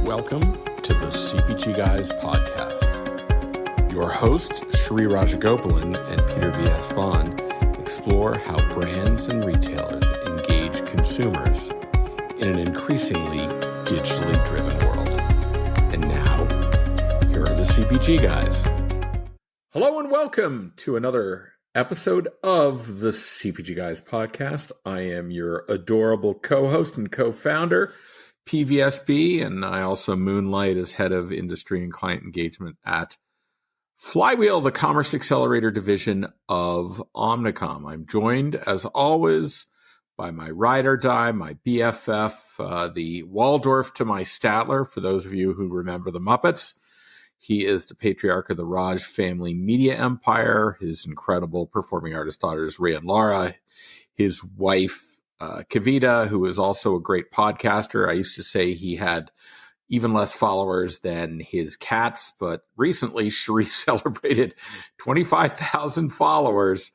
Welcome to the CPG Guys podcast. Your hosts, Shri Rajagopalan and Peter V. Bond, explore how brands and retailers engage consumers in an increasingly digitally driven world. And now, here are the CPG Guys. Hello and welcome to another episode of the CPG Guys podcast. I am your adorable co-host and co-founder, PVSB, and I also moonlight as head of industry and client engagement at Flywheel, the commerce accelerator division of Omnicom. I'm joined, as always, by my ride or die, my BFF, the Waldorf to my Statler, for those of you who remember the Muppets. He is the patriarch of the Raj family media empire. His incredible performing artist daughters, Ray and Laura. His wife, Kavita, who is also a great podcaster. I used to say he had even less followers than his cats, but recently Shri celebrated 25,000 followers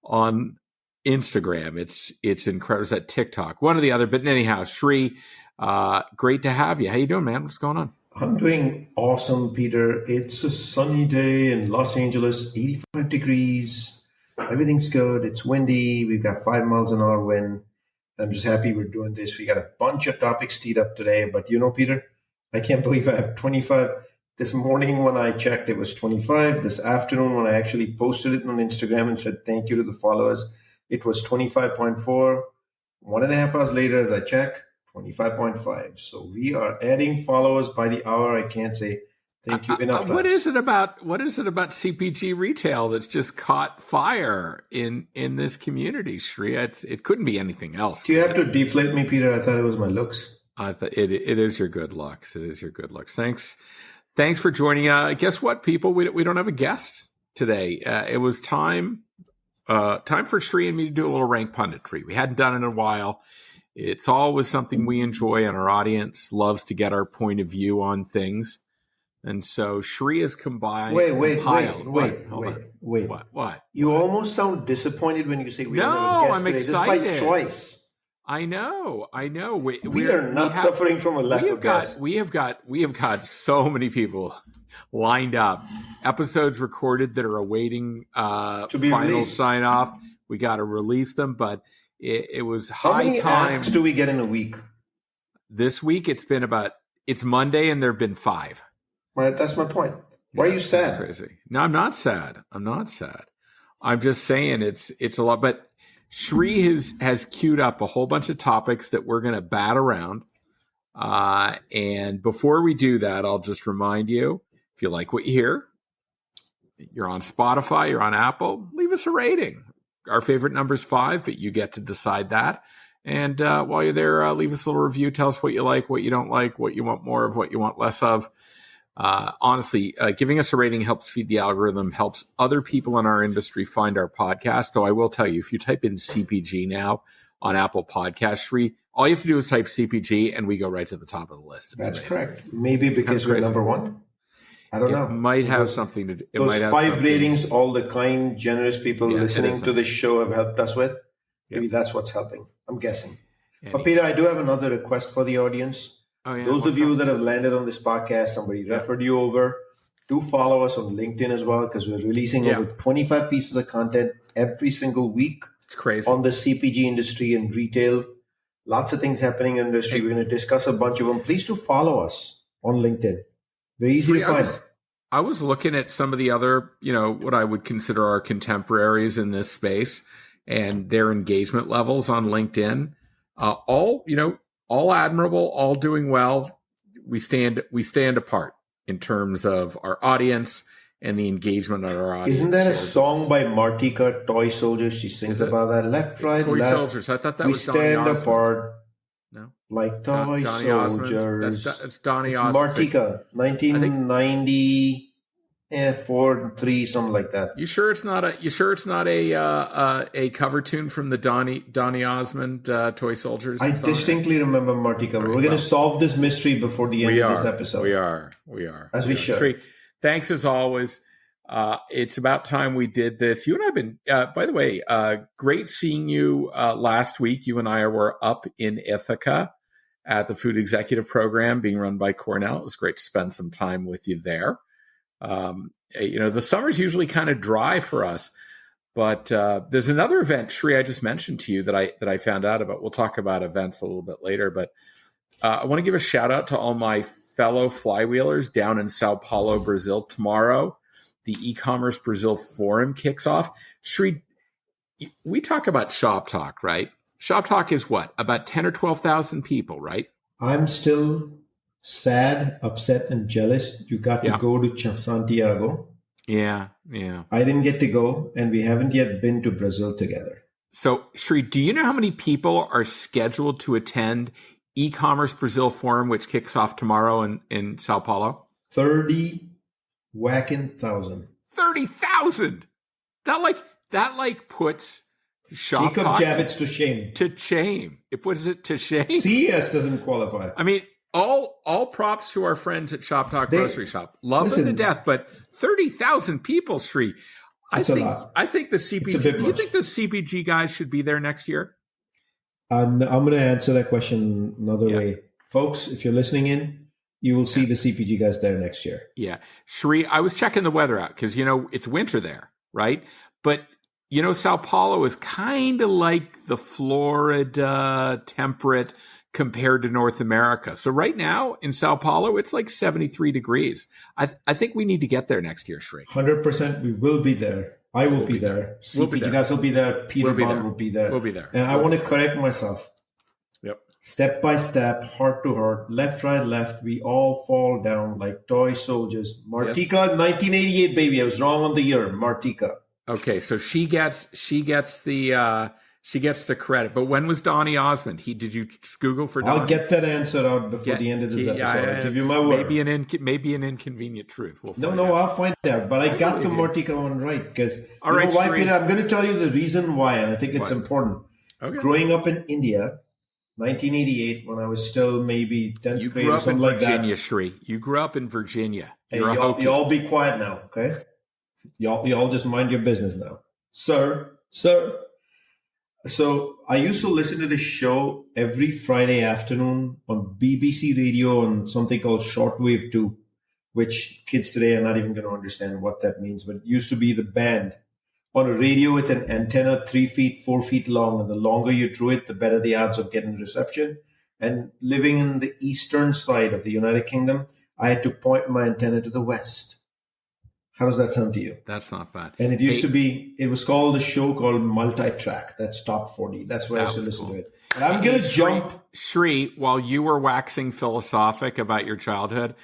on Instagram. It's incredible. It's at TikTok, one or the other. But anyhow, Shri, great to have you. How you doing, man? What's going on? I'm doing awesome, Peter. It's a sunny day in Los Angeles, 85 degrees. Everything's good. It's windy. We've got 5 miles an hour wind. I'm just happy we're doing this. We got a bunch of topics teed up today, but you know, Peter, I can't believe I have 25. This morning when I checked, it was 25. This afternoon when I actually posted it on Instagram and said thank you to the followers, it was 25.4. 1.5 hours later, as I check, 25.5. So we are adding followers by the hour. I can't say thank you enough. What is it about CPG retail that's just caught fire in this community, Shri? It couldn't be anything else. Do you have to deflate me, Peter? I thought it was my looks. I thought it is your good looks. It is your good looks. Thanks for joining. Guess what, people? We don't have a guest today. It was time for Shri and me to do a little rank punditry. We hadn't done it in a while. It's always something we enjoy, and our audience loves to get our point of view on things. And so Shri has combined. Wait. What? You almost sound disappointed when you say we don't have a guest I'm today. excited. This is by choice. I know. We are not suffering from a lack of guests. We have got so many people lined up. Episodes recorded that are awaiting final sign off. We got to release them, but it was high time. How many asks do we get in a week? This week it's Monday and there have been 5. Well, that's my point. Why are you sad? Crazy. No, I'm not sad. I'm just saying it's a lot. But Shri has queued up a whole bunch of topics that we're going to bat around. And before we do that, I'll just remind you, if you like what you hear, you're on Spotify, you're on Apple, leave us a rating. Our favorite number is 5, but you get to decide that. And while you're there, leave us a little review. Tell us what you like, what you don't like, what you want more of, what you want less of. Honestly, giving us a rating helps feed the algorithm, helps other people in our industry find our podcast. So I will tell you, if you type in CPG now on Apple Podcasts, all you have to do is type CPG and we go right to the top of the list. That's correct. Maybe it's because we're number one. I don't know. It might have something to do. Those 5 ratings, all the kind, generous people listening to this show have helped us with. Maybe that's what's helping. I'm guessing. But Peter, I do have another request for the audience. Oh, yeah. Those of you that have landed on this podcast, somebody referred you over, do follow us on LinkedIn as well, because we're releasing over 25 pieces of content every single week. It's crazy. On the CPG industry and retail. Lots of things happening in the industry. We're going to discuss a bunch of them. Please do follow us on LinkedIn. Very easy to find. I was looking at some of the other, what I would consider our contemporaries in this space and their engagement levels on LinkedIn. All admirable, all doing well. We stand apart in terms of our audience and the engagement of our audience. Isn't that a song by Martika, Toy Soldiers? She sings about that. Left, right, Toy left. Soldiers. I thought that we was Donny stand Osmond. apart. No, like toy soldiers. It's Donny Osmond. Martika, 1990. 4 and 3, something like that. You sure it's not a cover tune from the Donny Osmond Toy Soldiers? I distinctly remember Martika. We're going to solve this mystery before the end of this episode. We are. As we should. Shri, thanks as always. It's about time we did this. You and I have been, by the way, great seeing you last week. You and I were up in Ithaca at the Food Executive Program being run by Cornell. It was great to spend some time with you there. The summer's usually kind of dry for us, but there's another event, Shri, I just mentioned to you that I found out about. We'll talk about events a little bit later, but I want to give a shout out to all my fellow flywheelers down in Sao Paulo, Brazil tomorrow. The e-commerce Brazil forum kicks off. Shri, we talk about Shop Talk, right? Shop Talk is what? About 10 or 12,000 people, right? I'm still sad, upset, and jealous. You got to go to Santiago. Yeah. I didn't get to go, and we haven't yet been to Brazil together. So, Shri, do you know how many people are scheduled to attend e-commerce Brazil forum, which kicks off tomorrow in Sao Paulo? 30,000. 30,000. That puts Shop Jacob Talk Javits to shame. To shame. It puts it to shame. CES doesn't qualify. I mean, all props to our friends at Shop Talk Grocery Shop. Love them to death, but 30,000 people, Shri. I think the CPG. Do you think the CPG guys should be there next year? I'm going to answer that question another way. Folks, if you're listening in, you will see the CPG guys there next year. Yeah. Shri, I was checking the weather out because, it's winter there, right? But, Sao Paulo is kind of like the Florida temperate compared to North America. So right now in Sao Paulo, it's like 73 degrees. I think we need to get there next year, Shri. 100%. We will be there. I will be there. CPG guys will be there. Peter Bond will be there. We'll be there. And I want to correct myself. Yep. Step by step, heart to heart, left, right, left. We all fall down like toy soldiers. Martika, 1988, baby. I was wrong on the year. Martika. Okay, so she gets the credit. But when was Donny Osmond? Did you Google for Donny? I'll get that answer out before the end of this episode. I'll give you my word. Maybe an inconvenient truth. I'll find out. But I got the Martika one right because why, Peter? I'm going to tell you the reason why, and I think it's important. Okay. Growing up in India, 1988, when I was still maybe 10th grade or something like that. You grew up in Virginia, Shri. You grew up in Virginia. Hey, y'all be quiet now, okay? Y'all just mind your business now. Sir. So I used to listen to this show every Friday afternoon on BBC Radio on something called Shortwave 2, which kids today are not even going to understand what that means, but it used to be the band on a radio with an antenna 3 feet, 4 feet long. And the longer you drew it, the better the odds of getting reception. And living in the eastern side of the United Kingdom, I had to point my antenna to the west. How does that sound to you? That's not bad. And it used to be, it was called a show called Multi-Track. That's Top 40. That's where I used to listen to it. And I'm going to jump. Shri, while you were waxing philosophic about your childhood,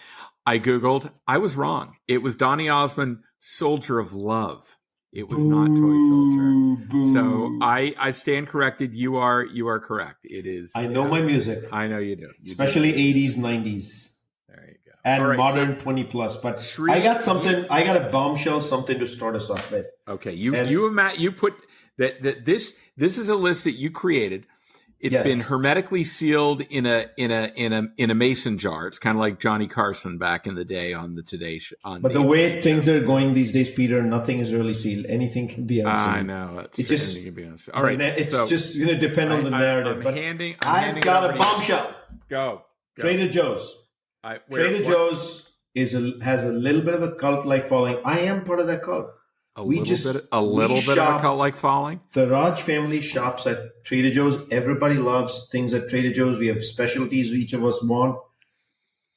I Googled. I was wrong. It was Donny Osmond, Soldier of Love. It was not Toy Soldier. Boo. So I stand corrected. You are correct. It is. I know my music. I know you do. Especially 80s, 90s. There you go. And modern 20 plus. But Shri, I got a bombshell, something to start us off with. Okay. You put that this is a list that you created. It's been hermetically sealed in a mason jar. It's kind of like Johnny Carson back in the day on the Today Show. But the way things are going these days, Peter, nothing is really sealed. Anything can be unsealed. I know. Anything can be unsealed. All right. It's just going to depend on the narrative. I've got a bombshell. Go. Trader Joe's. Trader Joe's has a little bit of a cult-like following. I am part of that cult. A little bit of a cult-like following. The Raj family shops at Trader Joe's. Everybody loves things at Trader Joe's. We have specialties each of us want.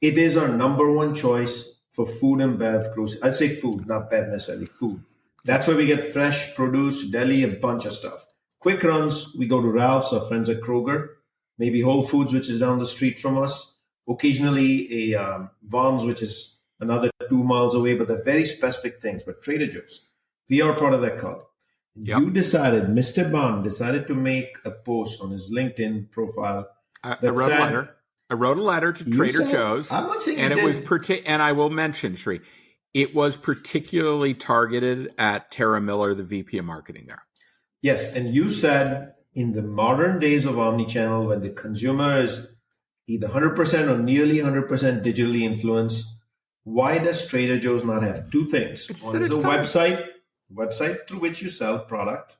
It is our number one choice for food and bev grocery. I'd say food, not bev necessarily, food. That's where we get fresh produce, deli, a bunch of stuff. Quick runs, we go to Ralph's, our friends at Kroger, maybe Whole Foods, which is down the street from us. Occasionally a Vaughn's, which is another 2 miles away, but they're very specific things. But Trader Joe's, we are part of that cult. Yep. Mr. Bond decided to make a post on his LinkedIn profile. I wrote a letter to Trader Joe's. I'm not saying and it was and I will mention, Shri, it was particularly targeted at Tara Miller, the VP of marketing there. Yes, and you said in the modern days of omnichannel, when the consumer is either 100% or nearly 100% digitally influenced, why does Trader Joe's not have two things? One is a website through which you sell product,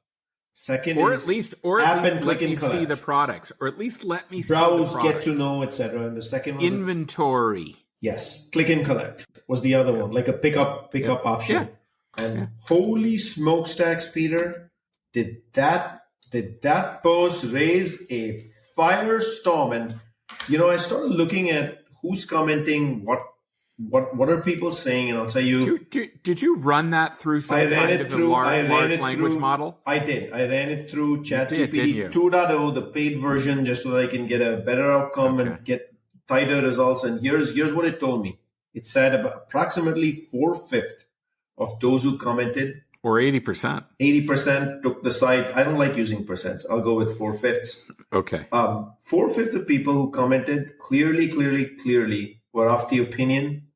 Second or is at least app and let click me and see collect. the products, or at least let me see the Browse, products. get to know, etc. And the second one, Inventory. yes, click and collect was the other one, like a pickup option. Yeah. And holy smokestacks, Peter, did that post raise a firestorm? And I started looking at who's commenting, what are people saying, and I'll tell you. Did you run that through some kind of a large language model? I did. I ran it through ChatGPT 2.0, the paid version, just so that I can get a better outcome and get tighter results. And here's what it told me. It said about approximately 4/5 of those who commented, or 80%. 80% took the site. I don't like using percents. I'll go with 4/5. Okay. 4/5 of people who commented clearly were of the opinion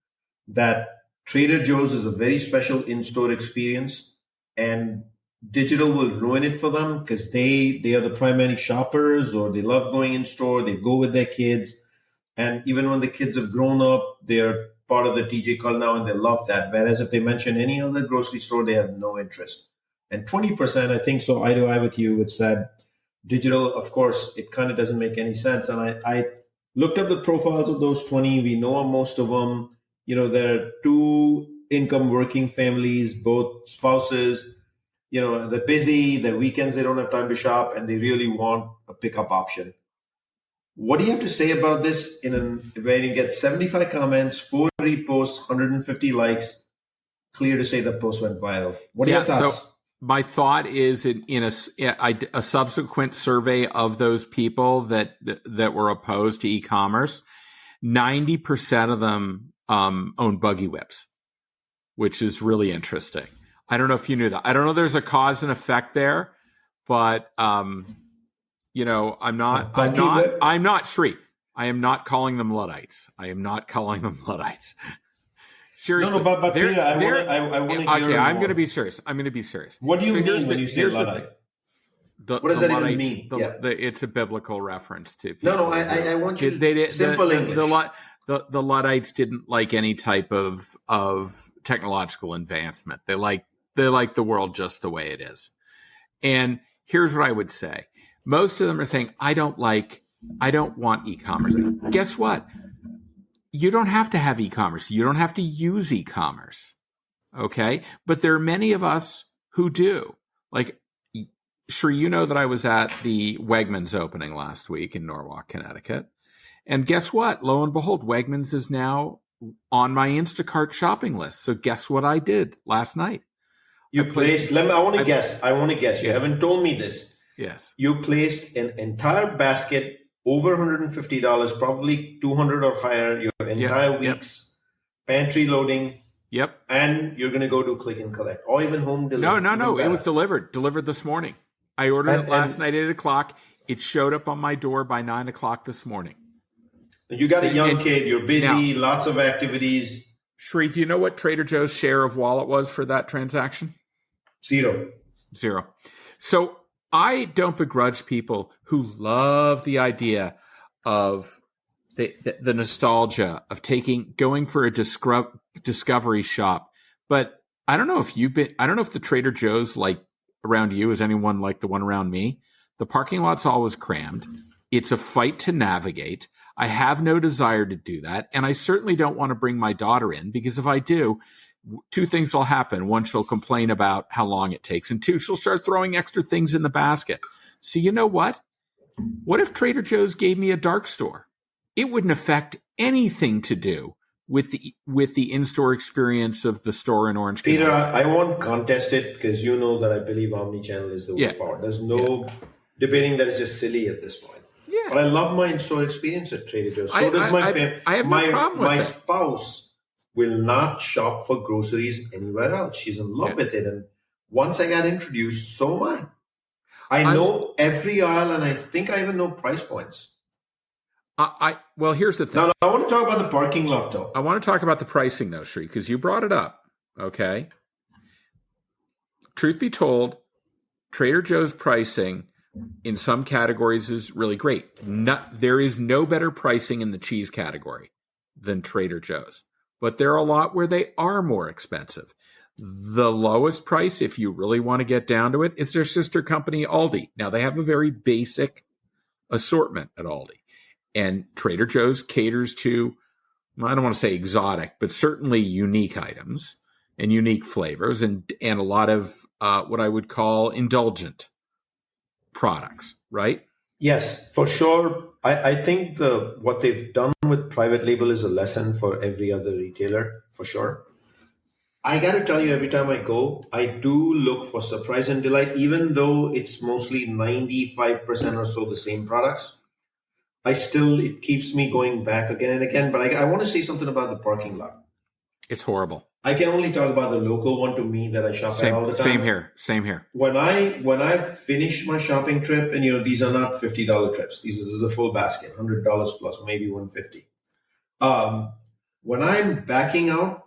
that Trader Joe's is a very special in-store experience, and digital will ruin it for them because they are the primary shoppers, or they love going in store. They go with their kids, and even when the kids have grown up, they're part of the TJ call now, and they love that. Whereas if they mention any other grocery store, they have no interest. And 20%, I think, so eye to eye with you, which said digital. Of course, it kind of doesn't make any sense. And I looked up the profiles of those 20. We know most of them. They're two-income working families, both spouses. They're busy. Their weekends, they don't have time to shop, and they really want a pickup option. What do you have to say about this? When you get 75 comments, 4 reposts, 150 likes, clear to say that post went viral. What are your thoughts? So my thought is in a subsequent survey of those people that were opposed to e-commerce, 90% of them own buggy whips, which is really interesting. I don't know if you knew that. I don't know if there's a cause and effect there, but I'm not Shri. I am not calling them Luddites. Seriously. No, but Peter, I want to hear. Okay, I'm going to be serious. What do you mean when you say Luddite? What does that even mean? It's a biblical reference to people. No, I want you to simple English. The Luddites didn't like any type of technological advancement. They like the world just the way it is. And here's what I would say. Most of them are saying, I don't want e-commerce. Guess what? You don't have to have e-commerce. You don't have to use e-commerce. Okay? But there are many of us who do. Like, sure, that I was at the Wegmans opening last week in Norwalk, Connecticut. And guess what? Lo and behold, Wegmans is now on my Instacart shopping list. So guess what I did last night? I want to guess. You haven't told me this. Yes. You placed an entire basket over $150, probably $200 or higher, your entire week's pantry loading. Yep. And you're going to go to click and collect or even home delivery. No. It was delivered this morning. I ordered it last night at 8 o'clock. It showed up on my door by 9 o'clock this morning. You got a young kid. You're busy, lots of activities. Shri, do you know what Trader Joe's share of wallet was for that transaction? Zero. So I don't begrudge people who love the idea of the nostalgia of going for a discovery shop. But I don't know if the Trader Joe's like around you is anyone like the one around me. The parking lot's always crammed. It's a fight to navigate. I have no desire to do that. And I certainly don't want to bring my daughter in, because if I do, two things will happen. One, she'll complain about how long it takes. And two, she'll start throwing extra things in the basket. So you know what? What if Trader Joe's gave me a dark store? It wouldn't affect anything to do with the in-store experience of the store in Orange County. Peter, I won't contest it, because you know that I believe omnichannel is the way forward. There's no debating that. It's just silly at this point. Yeah. But I love my in-store experience at Trader Joe's. So does my family. I have no problem with my it. spouse will not shop for groceries anywhere else. She's in love with it. And once I got introduced, so am I. I know every aisle, and I think I even know price points. Well, here's the thing. Now, I want to talk about the parking lot, though. I want to talk about the pricing, though, Shri, because you brought it up. Okay. Truth be told, Trader Joe's pricing in some categories is really great. There is no better pricing in the cheese category than Trader Joe's, but there are a lot where they are more expensive. The lowest price, if you really want to get down to it, is their sister company, Aldi. Now, they have a very basic assortment at Aldi. And Trader Joe's caters to, I don't want to say exotic, but certainly unique items and unique flavors and a lot of what I would call indulgent products, right? Yes, for sure. I think what they've done with private label is a lesson for every other retailer, for sure. I got to tell you, every time I go, I do look for surprise and delight, even though it's mostly 95% or so the same products. It keeps me going back again and again. But I want to say something about the parking lot. It's horrible. I can only talk about the local one to me that I shop at all the time. Same here. When I finish my shopping trip, and these are not $50 trips. This is a full basket, $100 plus, maybe $150. When I'm backing out,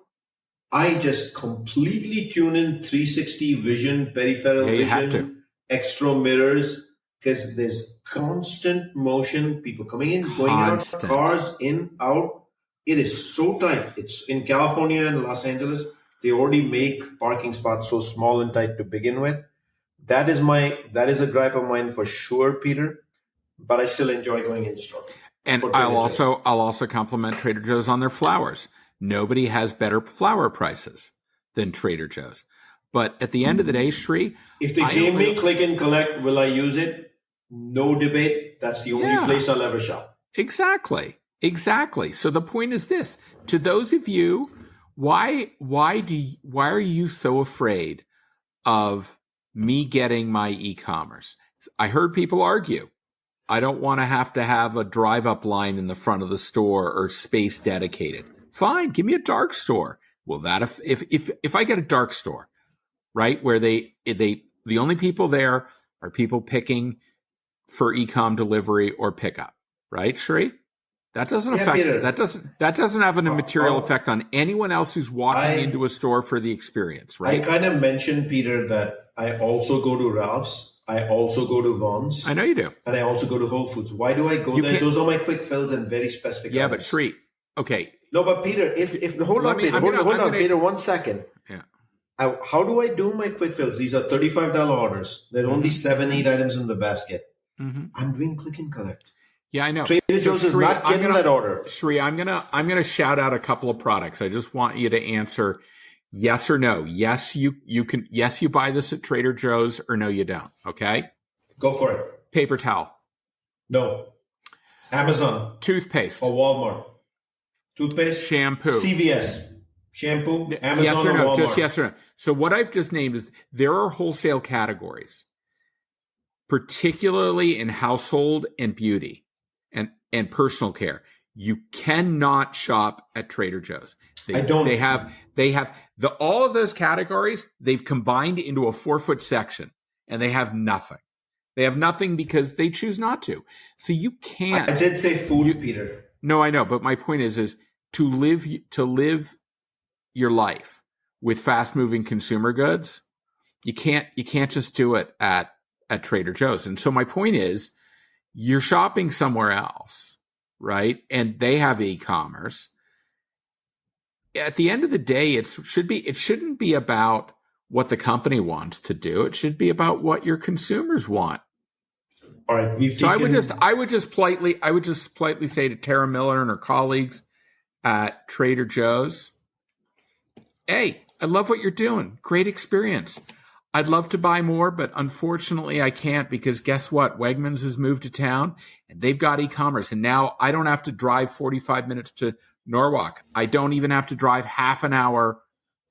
I just completely tune in 360 vision, peripheral vision, extra mirrors, because there's constant motion, people coming in, going out, cars in, out. It is so tight. It's in California and Los Angeles. They already make parking spots so small and tight to begin with. That is a gripe of mine for sure, Peter. But I still enjoy going in store. And I'll also compliment Trader Joe's on their flowers. Nobody has better flower prices than Trader Joe's. But at the end of the day, Shri, if they gave me click and collect, will I use it? No debate. That's the only place I'll ever shop. Exactly. So the point is this: to those of you, why are you so afraid of me getting my e-commerce? I heard people argue. I don't want to have a drive-up line in the front of the store or space dedicated. Fine, give me a dark store. Well, that if I get a dark store, right, where the only people there are people picking for e-com delivery or pickup, right, Shri? That doesn't affect Peter. that doesn't have a material effect on anyone else who's walking into a store for the experience, right? I kind of mentioned, Peter, that I also go to Ralph's, I also go to Vaughn's. I know you do. And I also go to Whole Foods. Why do I go there? Those are my quick fills and very specific. Yeah, but Shri, okay. No, but Peter, hold on, Peter, 1 second. Yeah. How do I do my quick fills? These are $35 orders. There are only 7-8 items in the basket. Mm-hmm. I'm doing click and collect. Yeah, I know. Trader Joe's is not getting that order. Shri, I'm gonna shout out a couple of products. I just want you to answer yes or no. Yes, you can. Yes, you buy this at Trader Joe's, or no, you don't. Okay. Go for it. Paper towel. No. Amazon. Toothpaste. Or Walmart. Toothpaste. Shampoo. CVS. Shampoo. Amazon yes or no? Or Walmart. Just yes or no. So what I've just named is there are wholesale categories, particularly in household and beauty and personal care. You cannot shop at Trader Joe's. They have all of those categories. They've combined into a 4-foot section, and they have nothing. They have nothing because they choose not to. So you can't. I did say food, Peter. No, I know, but my point is to live your life with fast-moving consumer goods. You can't just do it at Trader Joe's. And so my point is, you're shopping somewhere else, right? And they have e-commerce. At the end of the day, it shouldn't be about what the company wants to do. It should be about what your consumers want. All right. So I would just politely say to Tara Miller and her colleagues at Trader Joe's, hey, I love what you're doing. Great experience. I'd love to buy more, but unfortunately I can't, because guess what? Wegmans has moved to town and they've got e-commerce. And now I don't have to drive 45 minutes to Norwalk. I don't even have to drive half an hour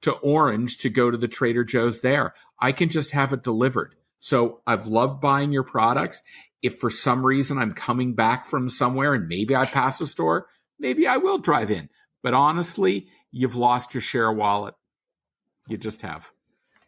to Orange to go to the Trader Joe's there. I can just have it delivered. So I've loved buying your products. If for some reason I'm coming back from somewhere and maybe I pass a store, maybe I will drive in. But honestly, you've lost your share wallet. You just have.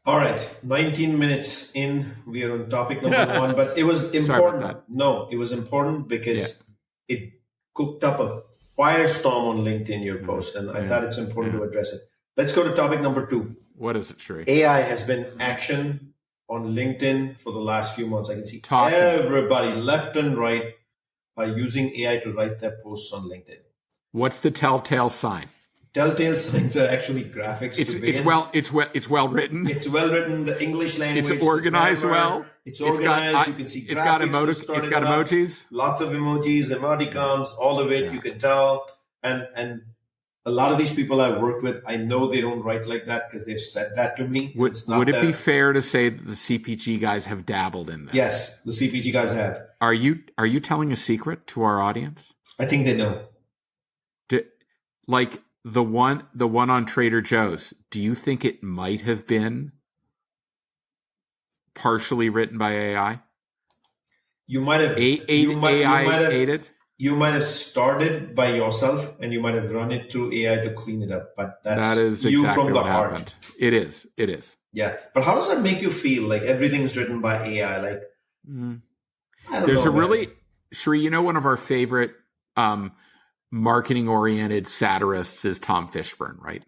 All right, 19 minutes in, we are on topic number 1, but it was important. No, it was important because it cooked up a firestorm on LinkedIn, your post, and I thought it's important to address it. Let's go to topic number 2. What is it, Shri? AI has been action on LinkedIn for the last few months. I can see everybody left and right are using AI to write their posts on LinkedIn. What's the telltale sign? telltale signs are actually graphics. It's well written. It's well written. The English language. It's organized well. It's organized. You can see graphics. It's got emojis. Lots of emojis, emoticons, all of it. Yeah. You can tell. And a lot of these people I work with, I know they don't write like that because they've said that to me. Would it be fair to say that the CPG guys have dabbled in this? Yes, the CPG guys have. Are you telling a secret to our audience? I think they know. Like the one on Trader Joe's, do you think it might have been partially written by AI? You might have aided. You might have started by yourself, and you might have run it through AI to clean it up. But that is you exactly from the heart. Happened. It is. Yeah, but how does that make you feel? Like everything's written by AI? Like I don't there's know, a really Shri. One of our favorite marketing-oriented satirists is Tom Fishburne, right?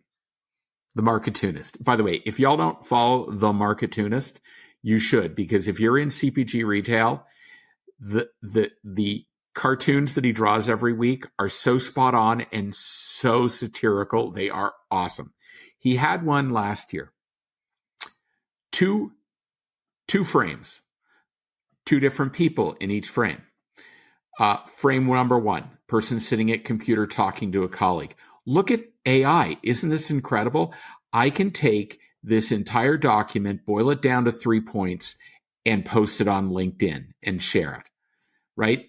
The Marketoonist. By the way, if y'all don't follow the Marketoonist, you should, because if you're in CPG retail, the cartoons that he draws every week are so spot on and so satirical. They are awesome. He had one last year. Two frames, two different people in each frame. Frame number one, person sitting at computer talking to a colleague. Look at AI. Isn't this incredible? I can take this entire document, boil it down to 3 points, and post it on LinkedIn and share it, right?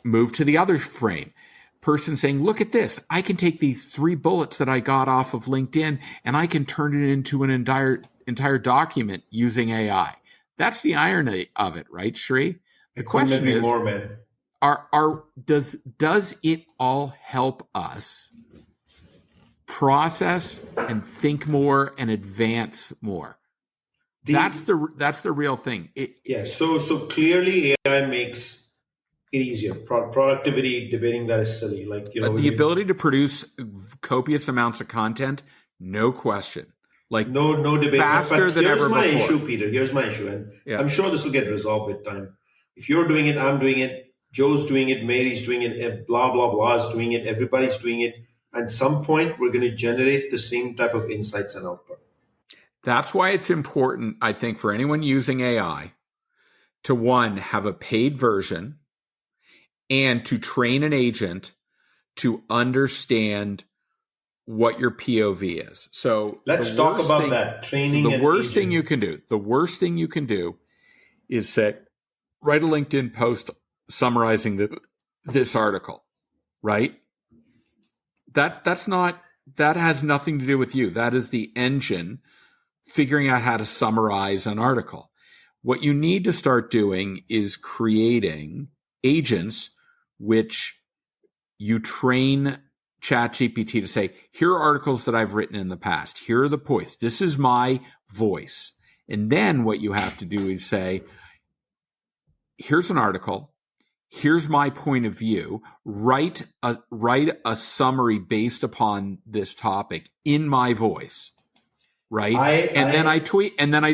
Move to the other frame. Person saying, look at this. I can take these 3 bullets that I got off of LinkedIn and I can turn it into an entire document using AI. That's the irony of it, right, Shri? The question is, more, man. Does it all help us process and think more and advance more? That's the real thing. So clearly AI makes it easier. Productivity, debating that is silly. Like, the ability to produce copious amounts of content, no question. Like no debate. Faster than ever before. Here's my issue, Peter. Here's my issue, and I'm sure this will get resolved with time. If you're doing it, I'm doing it. Joe's doing it. Mary's doing it. Blah blah blah is doing it. Everybody's doing it. At some point, we're going to generate the same type of insights and output. That's why it's important, I think, for anyone using AI to, one, have a paid version and to train an agent to understand what your POV is. So let's talk about that training. The worst thing you can do is write a LinkedIn post summarizing this article, right? That has nothing to do with you. That is the engine figuring out how to summarize an article. What you need to start doing is creating agents which you train ChatGPT to say, here are articles that I've written in the past. Here are the points. This is my voice. And then what you have to do is say, here's an article. Here's my point of view. Write a summary based upon this topic in my voice. Right. Then I tweet, and then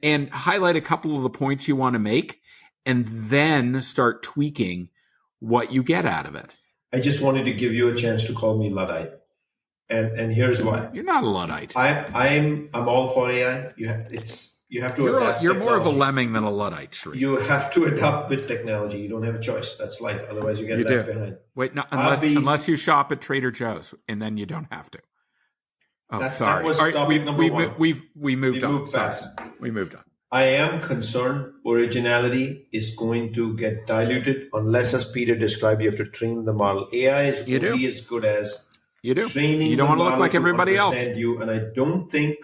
and highlight a couple of the points you want to make, and then start tweaking what you get out of it. I just wanted to give you a chance to call me Luddite. And here's why. You're not a Luddite. I'm all for AI. You have to adapt. You're more of a lemming than a Luddite, Shri. You have to adapt with technology. You don't have a choice. That's life. Otherwise you get left behind. Wait, no, unless you shop at Trader Joe's, and then you don't have to. Oh, sorry. That was topic number one. We moved on. Fast. We moved on. I am concerned originality is going to get diluted unless, as Peter described, you have to train the model. AI is only as good as training. You don't want to look like everybody else. You, and I don't think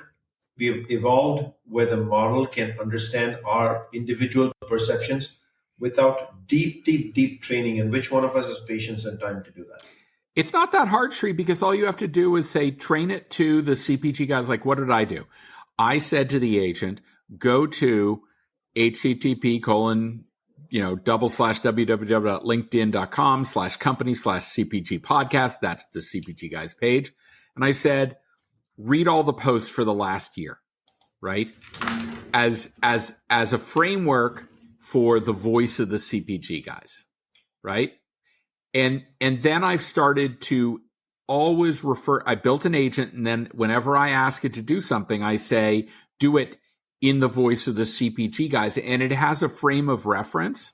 we've evolved where the model can understand our individual perceptions without deep training. And which one of us has patience and time to do that? It's not that hard, Shri, because all you have to do is say, train it to the CPG guys. Like, what did I do? I said to the agent, go to http://www.linkedin.com/company/CPG podcast. That's the CPG guys page. And I said, read all the posts for the last year, right? As a framework for the voice of the CPG guys, right? And then I've started to always I built an agent, and then whenever I ask it to do something, I say, do it in the voice of the CPG guys. And it has a frame of reference.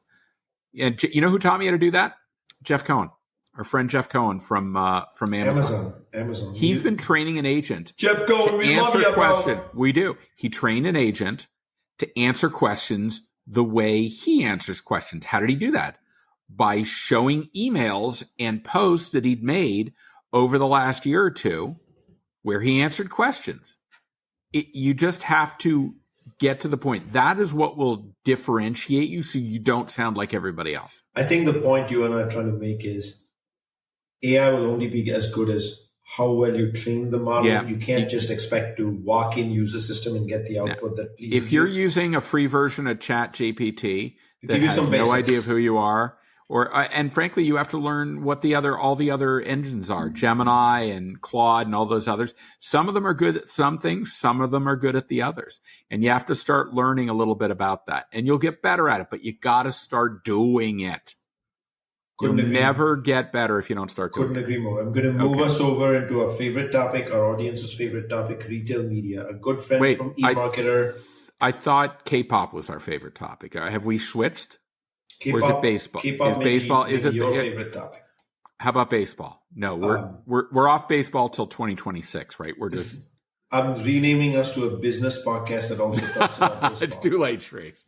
And you know who taught me how to do that? Jeff Cohen, our friend Jeff Cohen from Amazon. Amazon. He's been training an agent. Jeff Cohen, we love you, bro. We do. He trained an agent to answer questions the way he answers questions. How did he do that? By showing emails and posts that he'd made over the last year or two where he answered questions. You just have to get to the point. That is what will differentiate you so you don't sound like everybody else. I think the point you and I are trying to make is AI will only be as good as how well you train the model. Yeah. You can't just expect to walk in, use the system, and get the output that pleases If you're using a free version of ChatGPT that has no idea of who you are, and frankly, you have to learn what all the other engines are, Gemini and Claude and all those others. Some of them are good at some things. Some of them are good at the others. And you have to start learning a little bit about that. And you'll get better at it, but you got to start doing it. You'll never get better if you don't start doing it. Couldn't agree more. I'm going to move us over into our favorite topic, our audience's favorite topic, retail media. A good friend from eMarketer. I thought K-pop was our favorite topic. Have we switched? K-pop, or is it baseball? K-pop is it your favorite topic? How about baseball? No, we're off baseball till 2026, right? I'm renaming us to a business podcast that also talks about baseball. It's too late, Shreve.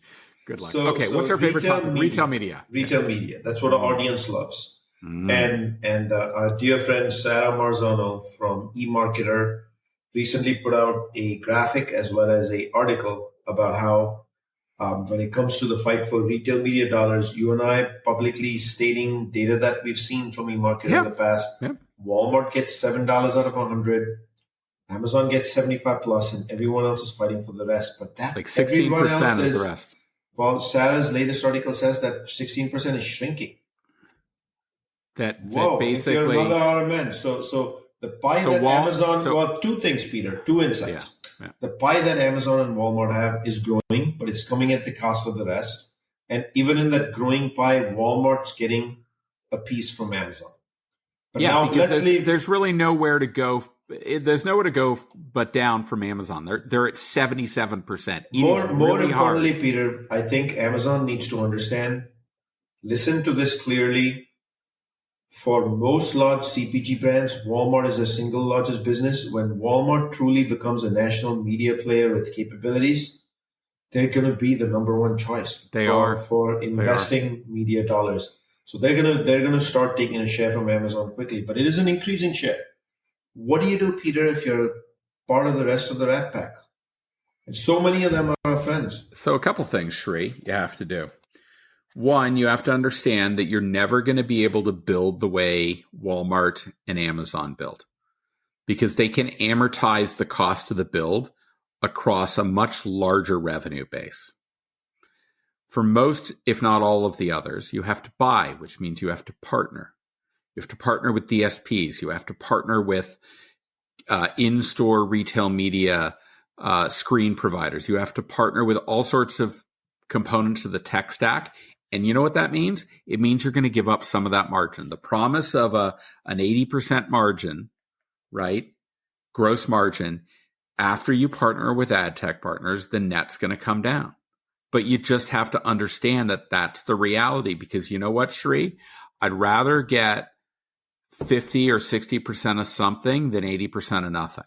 Good luck. Okay, what's our favorite topic? Retail media. Retail media. That's what our audience loves. And our dear friend Sarah Marzano from eMarketer recently put out a graphic as well as an article about how when it comes to the fight for retail media dollars, you and I publicly stating data that we've seen from eMarketer in the past. Yep. Walmart gets $7 out of 100. Amazon gets 75 plus, and everyone else is fighting for the rest. But that like 16% is the rest. Well, Sarah's latest article says that 16% is shrinking. That basically, if you're another RMN. So the pie that Amazon, two things, Peter, two insights. Yeah. The pie that Amazon and Walmart have is growing, but it's coming at the cost of the rest. And even in that growing pie, Walmart's getting a piece from Amazon. But now there's really nowhere to go. There's nowhere to go but down from Amazon. They're at 77%. More importantly, Peter, I think Amazon needs to understand, listen to this clearly. For most large CPG brands, Walmart is the single largest business. When Walmart truly becomes a national media player with capabilities, they're going to be the number one choice for investing media dollars. So they're gonna start taking a share from Amazon quickly, but it is an increasing share. What do you do, Peter, if you're part of the rest of the Rat Pack? And so many of them are our friends. So a couple things, Shri, you have to do. One, you have to understand that you're never going to be able to build the way Walmart and Amazon build because they can amortize the cost of the build across a much larger revenue base. For most, if not all of the others, you have to buy, which means you have to partner. You have to partner with DSPs. You have to partner with in-store retail media screen providers. You have to partner with all sorts of components of the tech stack. And you know what that means? It means you're going to give up some of that margin. The promise of an 80% margin, right? Gross margin. After you partner with ad tech partners, the net's going to come down. But you just have to understand that that's the reality because you know what, Shri? I'd rather get 50 or 60% of something than 80% of nothing.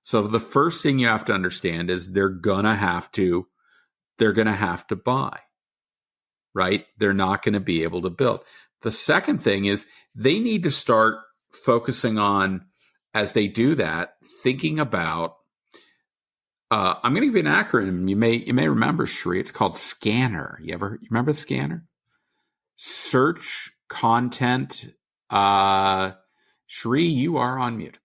So the first thing you have to understand is they're going to have to buy. Right? They're not going to be able to build. The second thing is they need to start focusing on, as they do that, thinking about, I'm going to give you an acronym. You may remember, Shri. It's called SCANNER. You remember the SCANNER? Search, content. Shri, you are on mute.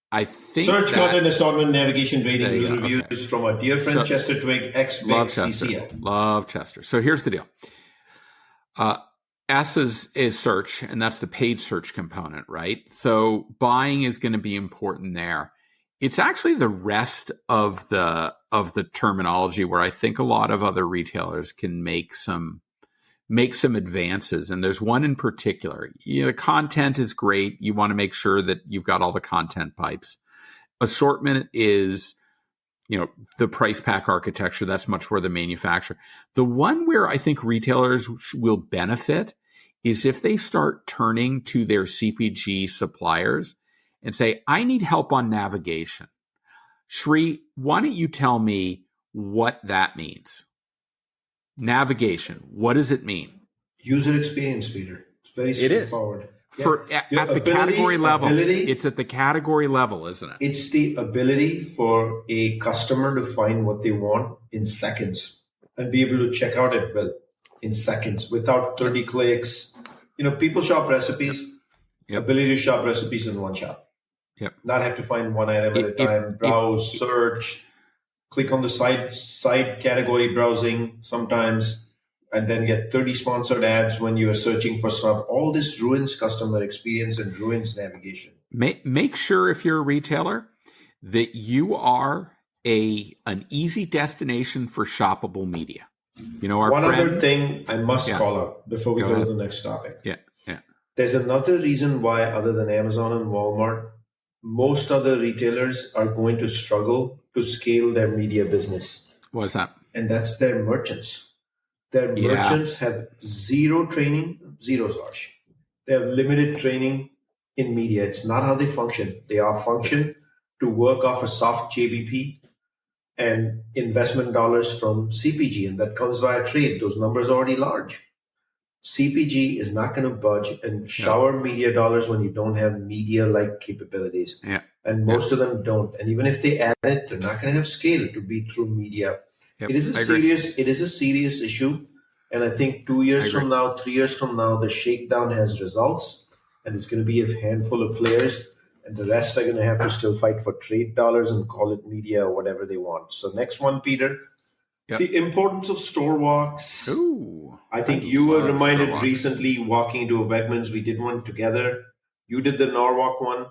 I think search, content, assortment, navigation, rating, reviews from our dear friend Chester Twig, ex-CCL. Love Chester. So here's the deal. S is search, and that's the paid search component, right? So buying is going to be important there. It's actually the rest of the terminology where I think a lot of other retailers can make some make some advances. And there's one in particular. The content is great. You want to make sure that you've got all the content pipes. Assortment is, the price pack architecture. That's much more the manufacturer. The one where I think retailers will benefit is if they start turning to their CPG suppliers and say, I need help on navigation. Shri, why don't you tell me what that means? Navigation. What does it mean? User experience, Peter. It's very straightforward. At the category level. It's at the category level, isn't it? It's the ability for a customer to find what they want in seconds and be able to check out at will in seconds without 30 clicks. People shop recipes. Yep. Ability to shop recipes in one shop. Yep. Not have to find one item at a time. Browse, search, click on the side category browsing sometimes, and then get 30 sponsored ads when you are searching for stuff. All this ruins customer experience and ruins navigation. Make sure if you're a retailer that you are an easy destination for shoppable media. One other thing I must call out before we go to the next topic. Yeah. There's another reason why, other than Amazon and Walmart, most other retailers are going to struggle to scale their media business. What's that? And that's their merchants. Their merchants have zero training, Zarsh. They have limited training in media. It's not how they function. They are function to work off a soft JBP and investment dollars from CPG, and that comes via trade. Those numbers are already large. CPG is not going to budge and shower media dollars when you don't have media-like capabilities. Yeah. And most of them don't. And even if they add it, they're not going to have scale to be true media. Yep. It is a serious issue. And I think 2 years from now, 3 years from now, the shakedown has results. And it's going to be a handful of players. And the rest are going to have to still fight for trade dollars and call it media or whatever they want. So next one, Peter. Yep. The importance of store walks. Ooh, I think you were reminded recently walking into a Wegmans. We did one together. You did the Norwalk one.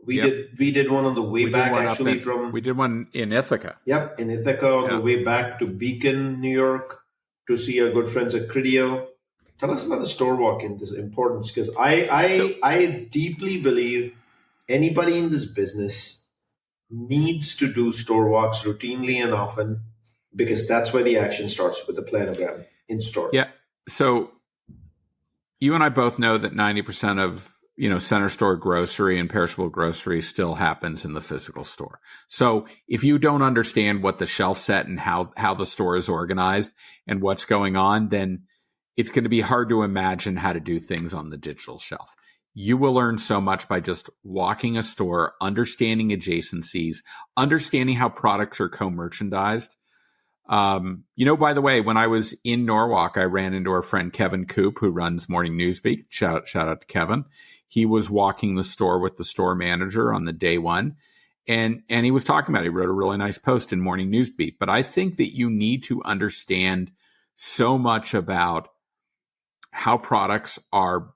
We did one on the way back actually we did one in Ithaca. Yep, in Ithaca on the way back to Beacon, New York, to see our good friends at Criteo. Tell us about the store walk and this importance, because I deeply believe anybody in this business needs to do store walks routinely and often, because that's where the action starts with the planogram in store. Yeah. So you and I both know that 90% of, center store grocery and perishable grocery still happens in the physical store. So if you don't understand what the shelf set and how the store is organized and what's going on, then it's going to be hard to imagine how to do things on the digital shelf. You will learn so much by just walking a store, understanding adjacencies, understanding how products are co-merchandised. By the way, when I was in Norwalk, I ran into our friend Kevin Coop, who runs Morning Newsbeat. Shout out to Kevin. He was walking the store with the store manager on the day one. And he was talking about it. He wrote a really nice post in Morning Newsbeat. But I think that you need to understand so much about how products are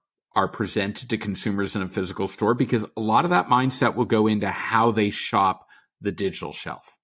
presented to consumers in a physical store, because a lot of that mindset will go into how they shop the digital shelf.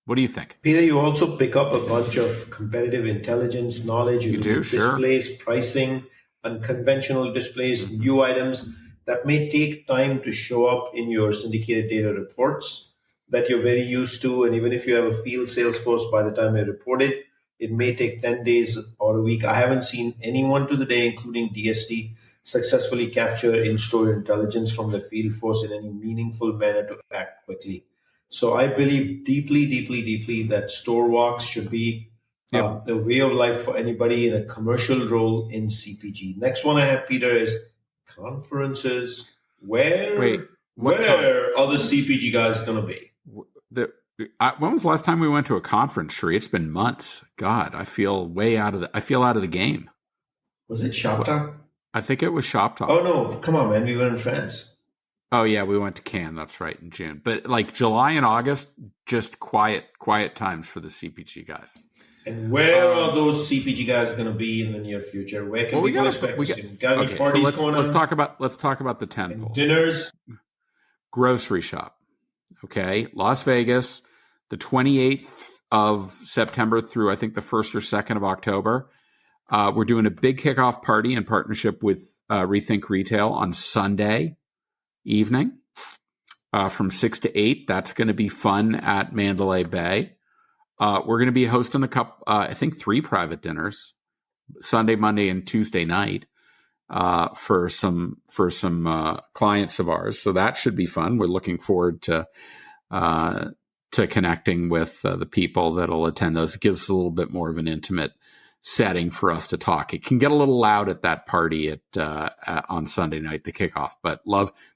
What do you think? Peter, you also pick up a bunch of competitive intelligence knowledge. You do, displays, pricing, unconventional displays, new items that may take time to show up in your syndicated data reports that you're very used to. And even if you have a field sales force, by the time you report it, it may take 10 days or a week. I haven't seen anyone to the day, including DST, successfully capture in-store intelligence from the field force in any meaningful manner to act quickly. So I believe deeply that store walks should be the way of life for anybody in a commercial role in CPG. Next one I have, Peter, is conferences. Where are the CPG guys going to be? When was the last time we went to a conference, Shri? It's been months. God, I feel out of the game. Was it Shop Talk? I think it was Shop Talk. Oh no, come on, man. We were in France. Oh yeah, we went to Cannes. That's right, in June. But like July and August, just quiet times for the CPG guys. And where are those CPG guys going to be in the near future? Where can people expect to see them? Got any parties going on? Let's talk about the tentpoles. Dinners. Grocery shop. Okay, Las Vegas, the 28th of September through I think the 1st or 2nd of October. We're doing a big kickoff party in partnership with Rethink Retail on Sunday evening from 6 to 8. That's going to be fun at Mandalay Bay. We're going to be hosting I think 3 private dinners, Sunday, Monday, and Tuesday night for some clients of ours. So that should be fun. We're looking forward to connecting with the people that'll attend those. It gives us a little bit more of an intimate setting for us to talk. It can get a little loud at that party on Sunday night, the kickoff, but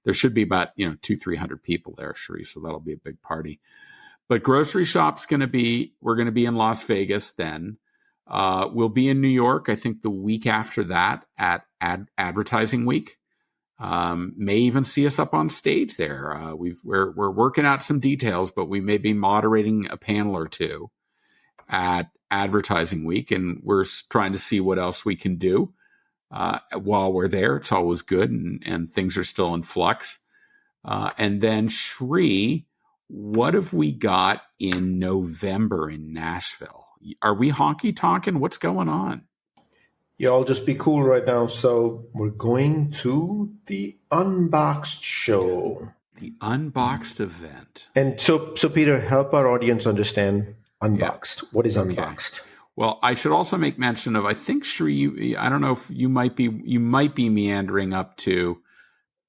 there should be about 200-300 people there, Sheree, so that'll be a big party. But Grocery Shop's we're going to be in Las Vegas then. We'll be in New York, I think the week after that at Advertising Week. May even see us up on stage there. We're working out some details, but we may be moderating a panel or two at Advertising Week, and we're trying to see what else we can do while we're there. It's always good, and things are still in flux. And then Shree, what have we got in November in Nashville? Are we honky tonkin'? What's going on? Y'all just be cool right now. So we're going to the Unboxed show. The Unboxed event. And so Peter, help our audience understand Unboxed. Yeah. What is Unboxed? Well, I should also make mention of, I think, Shree, I don't know if you might be meandering up to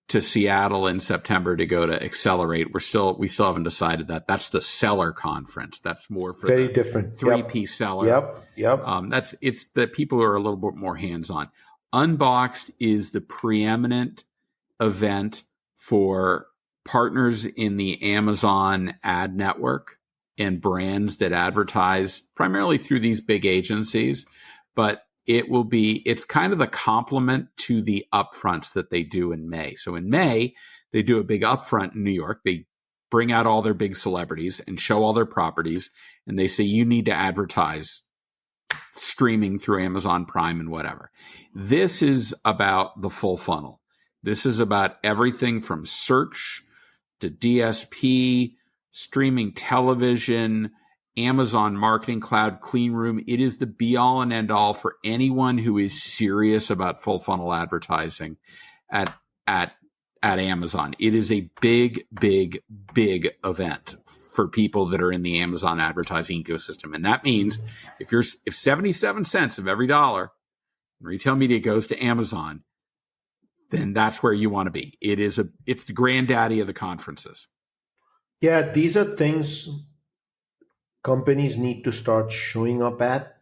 Seattle in September to go to Accelerate. We still haven't decided that. That's the seller conference. That's more for very different 3P seller. Yep. It's the people who are a little bit more hands-on. Unboxed is the preeminent event for partners in the Amazon ad network and brands that advertise primarily through these big agencies, but it's kind of the complement to the upfronts that they do in May. So in May, they do a big upfront in New York. They bring out all their big celebrities and show all their properties. And they say, you need to advertise streaming through Amazon Prime and whatever. This is about the full funnel. This is about everything from search to DSP, streaming television, Amazon Marketing Cloud, Clean Room. It is the be all and end all for anyone who is serious about full funnel advertising at Amazon. It is a big, big, big event for people that are in the Amazon advertising ecosystem. And that means if 77 cents of every dollar in retail media goes to Amazon, then that's where you want to be. It's the granddaddy of the conferences. Yeah, these are things companies need to start showing up at.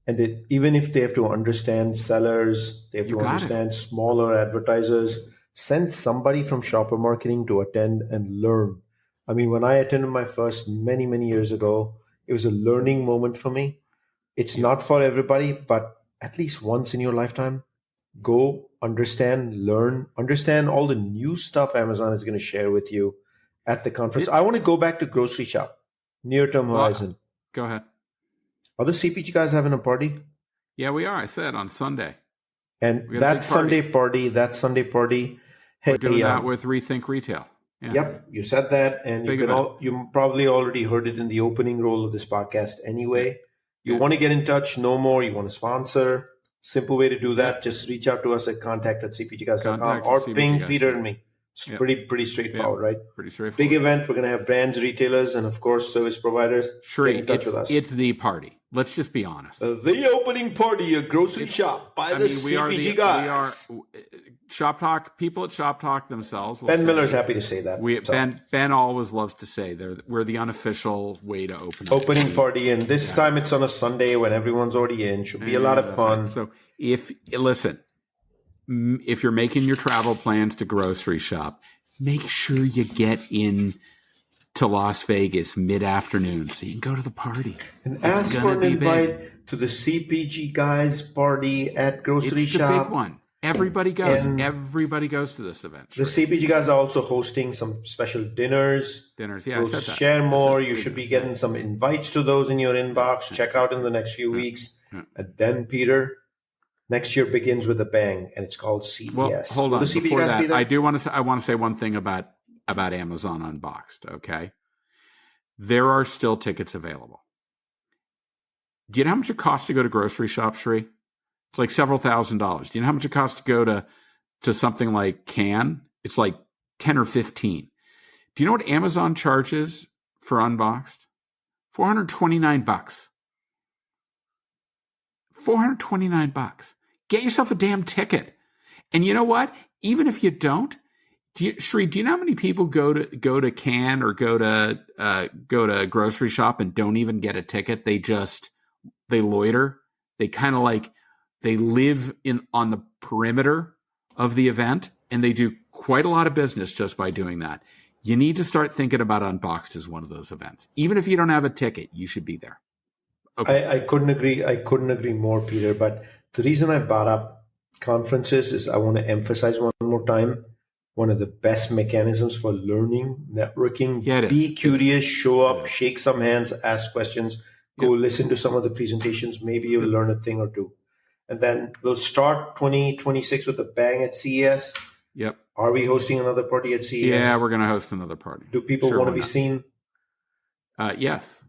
And even if they have to understand sellers, they have to understand smaller advertisers, send somebody from shopper marketing to attend and learn. I mean, when I attended my first many, many years ago, it was a learning moment for me. It's not for everybody, but at least once in your lifetime, go understand, learn, understand all the new stuff Amazon is going to share with you at the conference. I want to go back to Grocery Shop. Near-term horizon. Go ahead. Are the CPG guys having a party? Yeah, we are. I said on Sunday. And that Sunday party. Hey, we're doing that with Rethink Retail. Yeah. Yep, you said that, and you probably already heard it in the opening roll of this podcast anyway. You want to get in touch, know more, you want to sponsor. Simple way to do that, just reach out to us at contact@cpgguys.com or ping Peter and me. It's pretty straightforward, right? Pretty straightforward. Big event. We're going to have brands, retailers, and of course, service providers. Sure, get in touch with us. It's the party. Let's just be honest. The opening party at Grocery Shop by the CPG Guys. Shop Talk, people at Shop Talk themselves. Ben Miller's happy to say that. Ben always loves to say we're the unofficial way to opening party. And this time it's on a Sunday when everyone's already in. Should be a lot of fun. So if you're making your travel plans to Grocery Shop, make sure you get in to Las Vegas mid-afternoon so you can go to the party. And ask for an invite to the CPG Guys party at Grocery Shop. It's the big one. Everybody goes. Everybody goes to this event. The CPG Guys are also hosting some special dinners. Yeah, we'll share more. You should be getting some invites to those in your inbox. Check out in the next few weeks. And then, Peter, next year begins with a bang, and it's called CES. Well, hold on. Before that, I want to say one thing about Amazon Unboxed, okay? There are still tickets available. Do you know how much it costs to go to Grocery Shop, Shree? It's like several $1,000s. Do you know how much it costs to go to something like Cannes? It's like 10 or 15. Do you know what Amazon charges for Unboxed? $429. $429. Get yourself a damn ticket. And you know what? Even if you don't, Shri, do you know how many people go to Cannes or go to a grocery shop and don't even get a ticket? They loiter. They kind of like they live on the perimeter of the event, and they do quite a lot of business just by doing that. You need to start thinking about Unboxed as one of those events. Even if you don't have a ticket, you should be there. Okay. I couldn't agree more, Peter. But the reason I brought up conferences is I want to emphasize one more time, one of the best mechanisms for learning, networking. Yeah, be curious, show up, shake some hands, ask questions, go listen to some of the presentations. Maybe you'll learn a thing or two. And then we'll start 2026 with a bang at CES. Yep. Are we hosting another party at CES? Yeah, we're going to host another party. Do people want to be seen? Yes.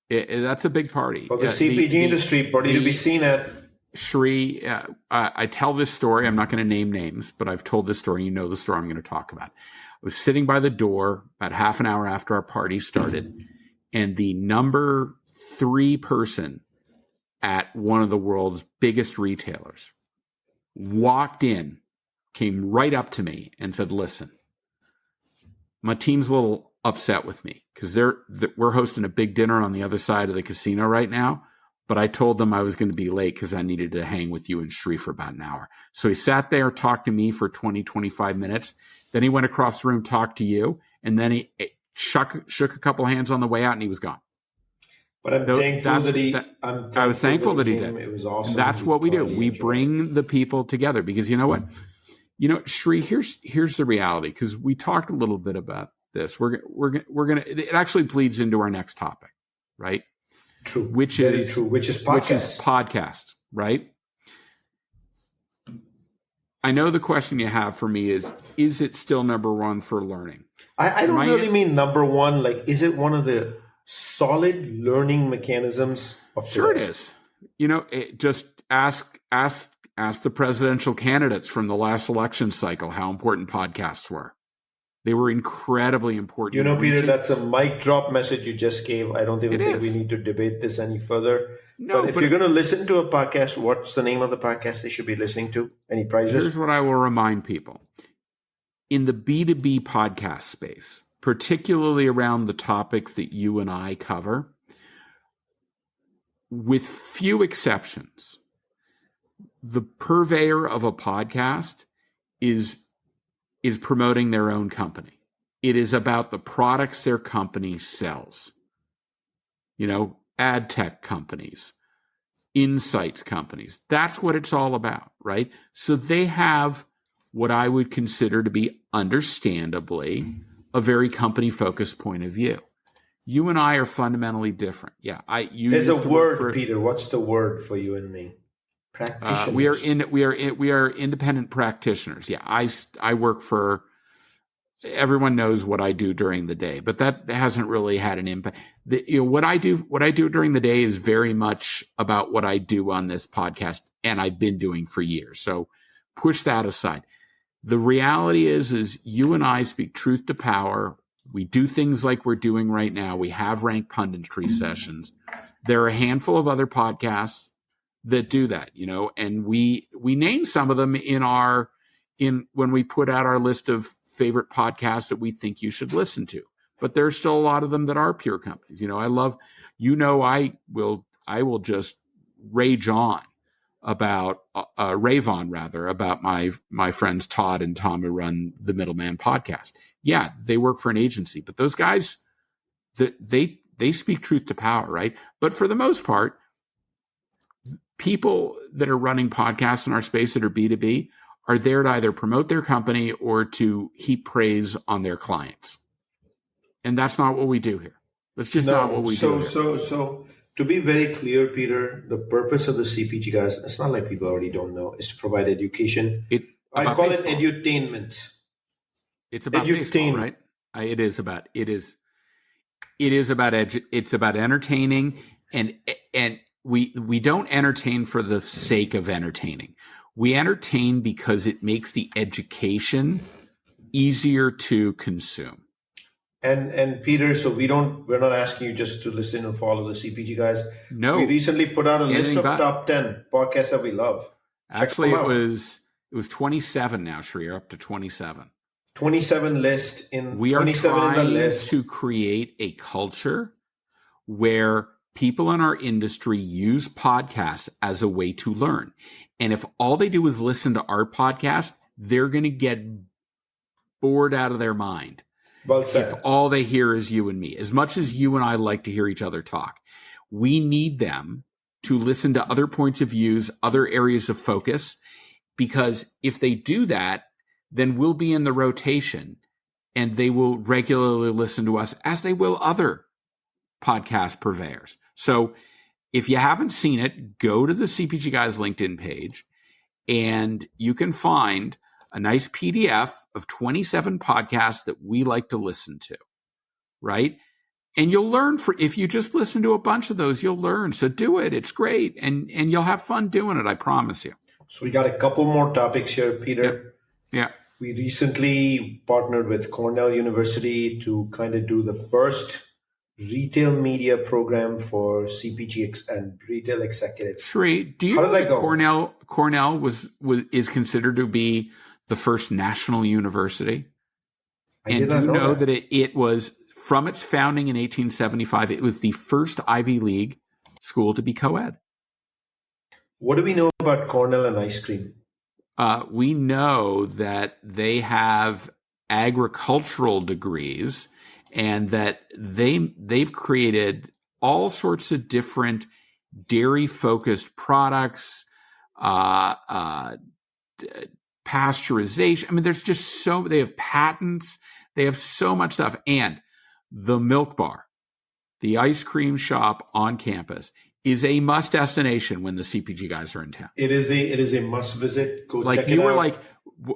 That's a big party. For the CPG industry, party to be seen at. Shri, I tell this story. I'm not going to name names, but I've told this story. You know the story I'm going to talk about. I was sitting by the door about half an hour after our party started, and the number 3 person at one of the world's biggest retailers walked in, came right up to me and said, listen, my team's a little upset with me because we're hosting a big dinner on the other side of the casino right now. But I told them I was going to be late because I needed to hang with you and Shri for about an hour. So he sat there, talked to me for 20, 25 minutes. Then he went across the room, talked to you. And then he shook a couple hands on the way out and he was gone. But I'm thankful that he I was thankful that he did. It was awesome. And that's what we do. We bring the people together because you know what? Shri, here's the reality, because we talked a little bit about this. We're gonna it actually bleeds into our next topic, right? True. Which is podcast, right? I know the question you have for me is it still number one for learning? I don't really mean number one. Like, is it one of the solid learning mechanisms of today? Sure it is. Just ask the presidential candidates from the last election cycle how important podcasts were. They were incredibly important. Peter, that's a mic drop message you just gave. I don't even think we need to debate this any further. No, but if you're going to listen to a podcast, what's the name of the podcast they should be listening to? Any prizes? Here's what I will remind people. In the B2B podcast space, particularly around the topics that you and I cover, with few exceptions, the purveyor of a podcast is promoting their own company. It is about the products their company sells. Ad tech companies, insights companies. That's what it's all about, right? So they have what I would consider to be, understandably, a very company-focused point of view. You and I are fundamentally different. Yeah, there's a word, Peter. What's the word for you and me? Practitioners. We are independent practitioners. Yeah, I work for. Everyone knows what I do during the day, but that hasn't really had an impact. What I do during the day is very much about what I do on this podcast, and I've been doing for years. So push that aside. The reality is you and I speak truth to power. We do things like we're doing right now. We have ranked punditry sessions. There are a handful of other podcasts that do that, and we name some of them when we put out our list of favorite podcasts that we think you should listen to. But there's still a lot of them that are pure companies. I will just rave on about my friends Todd and Tom who run the Middleman podcast. Yeah, they work for an agency, but those guys, they speak truth to power, right? But for the most part, people that are running podcasts in our space that are B2B are there to either promote their company or to heap praise on their clients. And that's not what we do here. That's just not what we do here. So to be very clear, Peter, the purpose of the CPG guys, it's not like people already don't know, is to provide education. I call it edutainment. It's about baseball, right? It's about entertaining, and we don't entertain for the sake of entertaining. We entertain because it makes the education easier to consume. And Peter, so we're not asking you just to listen and follow the CPG guys. No. We recently put out a list of top 10 podcasts that we love. Actually, it was 27 now, Shri. You're up to 27. 27 list in we 27 are trying in the list to create a culture where people in our industry use podcasts as a way to learn. And if all they do is listen to our podcast, they're going to get bored out of their mind. Well said. If all they hear is you and me, as much as you and I like to hear each other talk, we need them to listen to other points of views, other areas of focus, because if they do that, then we'll be in the rotation and they will regularly listen to us as they will other podcast purveyors. So if you haven't seen it, go to the CPG Guys LinkedIn page and you can find a nice PDF of 27 podcasts that we like to listen to, right? And you'll learn if you just listen to a bunch of those, you'll learn. So do it. It's great. And you'll have fun doing it. I promise you. So we got a couple more topics here, Peter. Yeah. We recently partnered with Cornell University to kind of do the first retail media program for CPG and retail executives. Shri, do you know that Cornell is considered to be the first national university? And do you know that it was, from its founding in 1875, it was the first Ivy League school to be co-ed. What do we know about Cornell and ice cream? We know that they have agricultural degrees and that they've created all sorts of different dairy-focused products, pasteurization. I mean, there's just they have patents. They have so much stuff. And the Milk Bar, the ice cream shop on campus, is a must destination when the CPG guys are in town. It is a must visit. Go like check it you were out. like,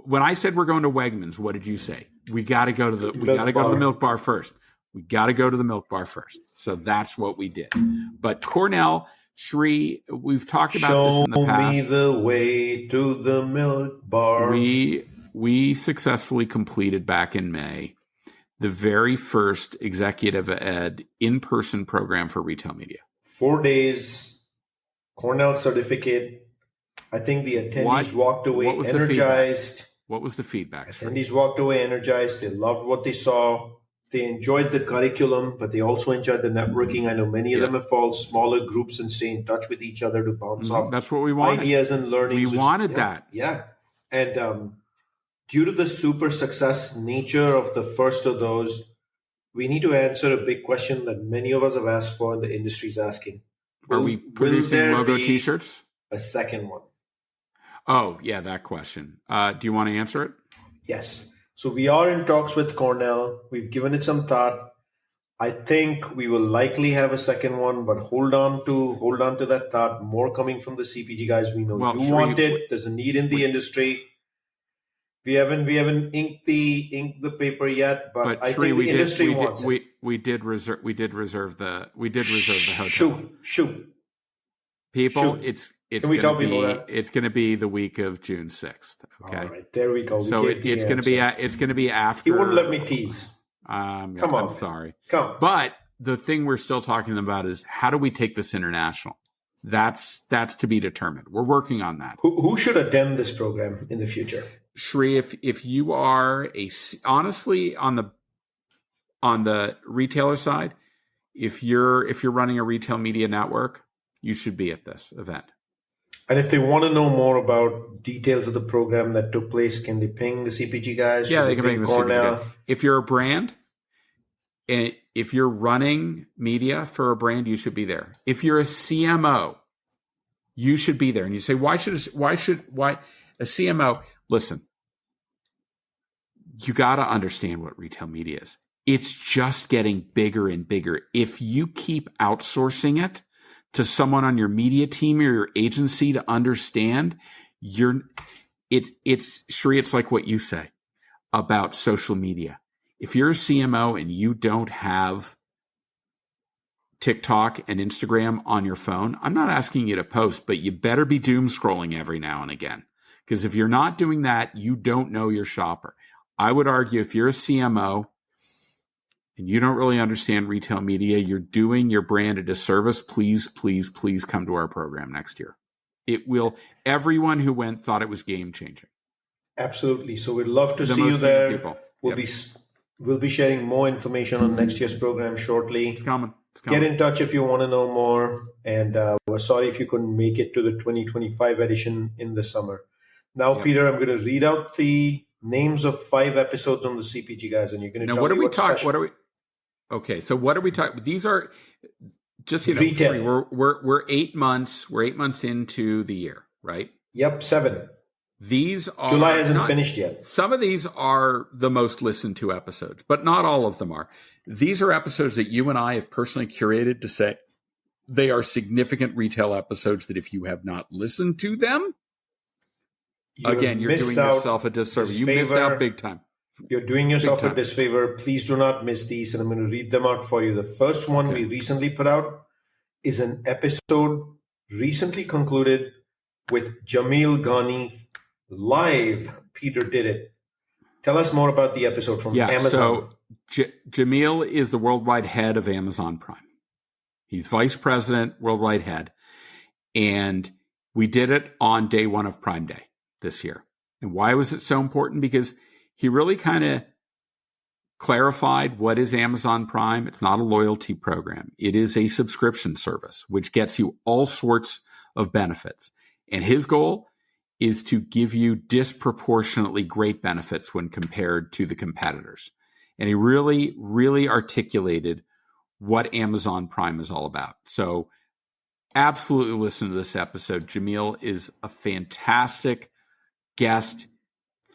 when I said we're going to Wegmans, what did you say? We got to go to the Milk Bar first. We got to go to the Milk Bar first. So that's what we did. But Cornell, Shri, we've talked about this in the past. Show me the way to the Milk Bar. We successfully completed back in May the very first executive ed in-person program for retail media. 4 days, Cornell certificate. I think the attendees walked away energized. What was the feedback? Attendees walked away energized. They loved what they saw. They enjoyed the curriculum, but they also enjoyed the networking. I know many of them have formed smaller groups and stay in touch with each other to bounce off. That's what we wanted. Ideas and learnings. We wanted that. Yeah. And due to the super success nature of the first of those, we need to answer a big question that many of us have asked for and the industry is asking. Are we producing logo T-shirts? A second one. Oh, yeah, that question. Do you want to answer it? Yes. So we are in talks with Cornell. We've given it some thought. I think we will likely have a second one, but hold on to that thought. More coming from the CPG guys. We know you want it. There's a need in the industry. We haven't inked the paper yet, but I think the industry wants it. We did reserve the hotel. Shoot. People, it's going to be the week of June 6th. Okay. All right, there we go. So it's going to be after. You wouldn't let me tease. Come on. I'm sorry. Come on. But the thing we're still talking about is how do we take this international? That's to be determined. We're working on that. Who should attend this program in the future? Shri, if you are honestly on the retailer side, if you're running a retail media network, you should be at this event. And if they want to know more about details of the program that took place, can they ping the CPG guys? Yeah, they can ping the CPG guys. If you're a brand, and if you're running media for a brand, you should be there. If you're a CMO, you should be there. And you say, why a CMO? Listen, you got to understand what retail media is. It's just getting bigger and bigger. If you keep outsourcing it to someone on your media team or your agency to understand, it's like what you say about social media. If you're a CMO and you don't have TikTok and Instagram on your phone, I'm not asking you to post, but you better be doom scrolling every now and again. Because if you're not doing that, you don't know your shopper. I would argue if you're a CMO and you don't really understand retail media, you're doing your brand a disservice. Please, please, please come to our program next year. It will. Everyone who went thought it was game changing. Absolutely. So we'd love to see you there. People. We'll be sharing more information on next year's program shortly. It's coming. Get in touch if you want to know more. And we're sorry if you couldn't make it to the 2025 edition in the summer. Now, Peter, I'm going to read out the names of 5 episodes on the CPG Guys, and you're going to tell me what's special. What are we? Okay, so what are we talking? These are just we're 8 months. We're 8 months into the year, right? Yep, 7. These are July hasn't finished yet. Some of these are the most listened to episodes, but not all of them are. These are episodes that you and I have personally curated to say they are significant retail episodes that if you have not listened to them, you're doing yourself a disservice. You missed out big time. You're doing yourself a disfavor. Please do not miss these, and I'm going to read them out for you. The first one we recently put out is an episode recently concluded with Jamil Ghani live. Peter did it. Tell us more about the episode from Amazon. So Jamil is the worldwide head of Amazon Prime. He's vice president, worldwide head. And we did it on day 1 of Prime Day this year. And why was it so important? Because he really kind of clarified what is Amazon Prime. It's not a loyalty program. It is a subscription service, which gets you all sorts of benefits. And his goal is to give you disproportionately great benefits when compared to the competitors. And he really, really articulated what Amazon Prime is all about. So absolutely listen to this episode. Jamil is a fantastic guest,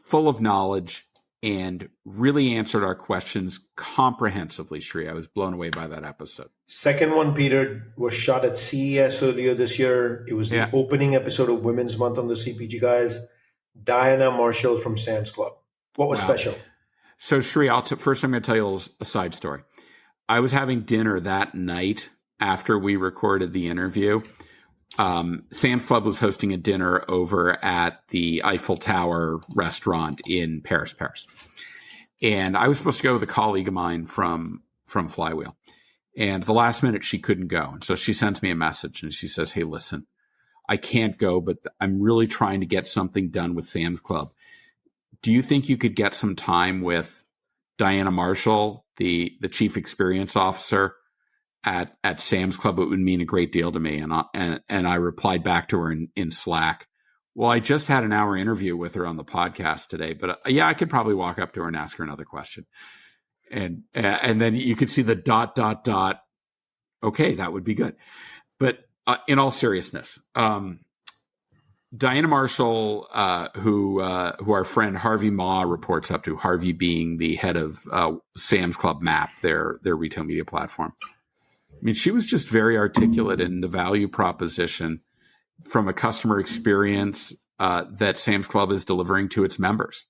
full of knowledge, and really answered our questions comprehensively, Shri. I was blown away by that episode. Second one, Peter, was shot at CES earlier this year. It was the opening episode of Women's Month on the CPG Guys. Diana Marshall from Sam's Club. What was special? So, Shri, first I'm going to tell you a side story. I was having dinner that night after we recorded the interview. Sam's Club was hosting a dinner over at the Eiffel Tower restaurant in Paris. And I was supposed to go with a colleague of mine from Flywheel. And at the last minute, she couldn't go. And so she sends me a message and she says, hey, listen, I can't go, but I'm really trying to get something done with Sam's Club. Do you think you could get some time with Diana Marshall, the chief experience officer at Sam's Club? It would mean a great deal to me. And I replied back to her in Slack. Well, I just had an hour interview with her on the podcast today, but I could probably walk up to her and ask her another question. And then you could see the ... Okay, that would be good. But in all seriousness, Diana Marshall, who our friend Harvey Ma reports up to, Harvey being the head of Sam's Club Map, their retail media platform. I mean, she was just very articulate in the value proposition from a customer experience that Sam's Club is delivering to its members,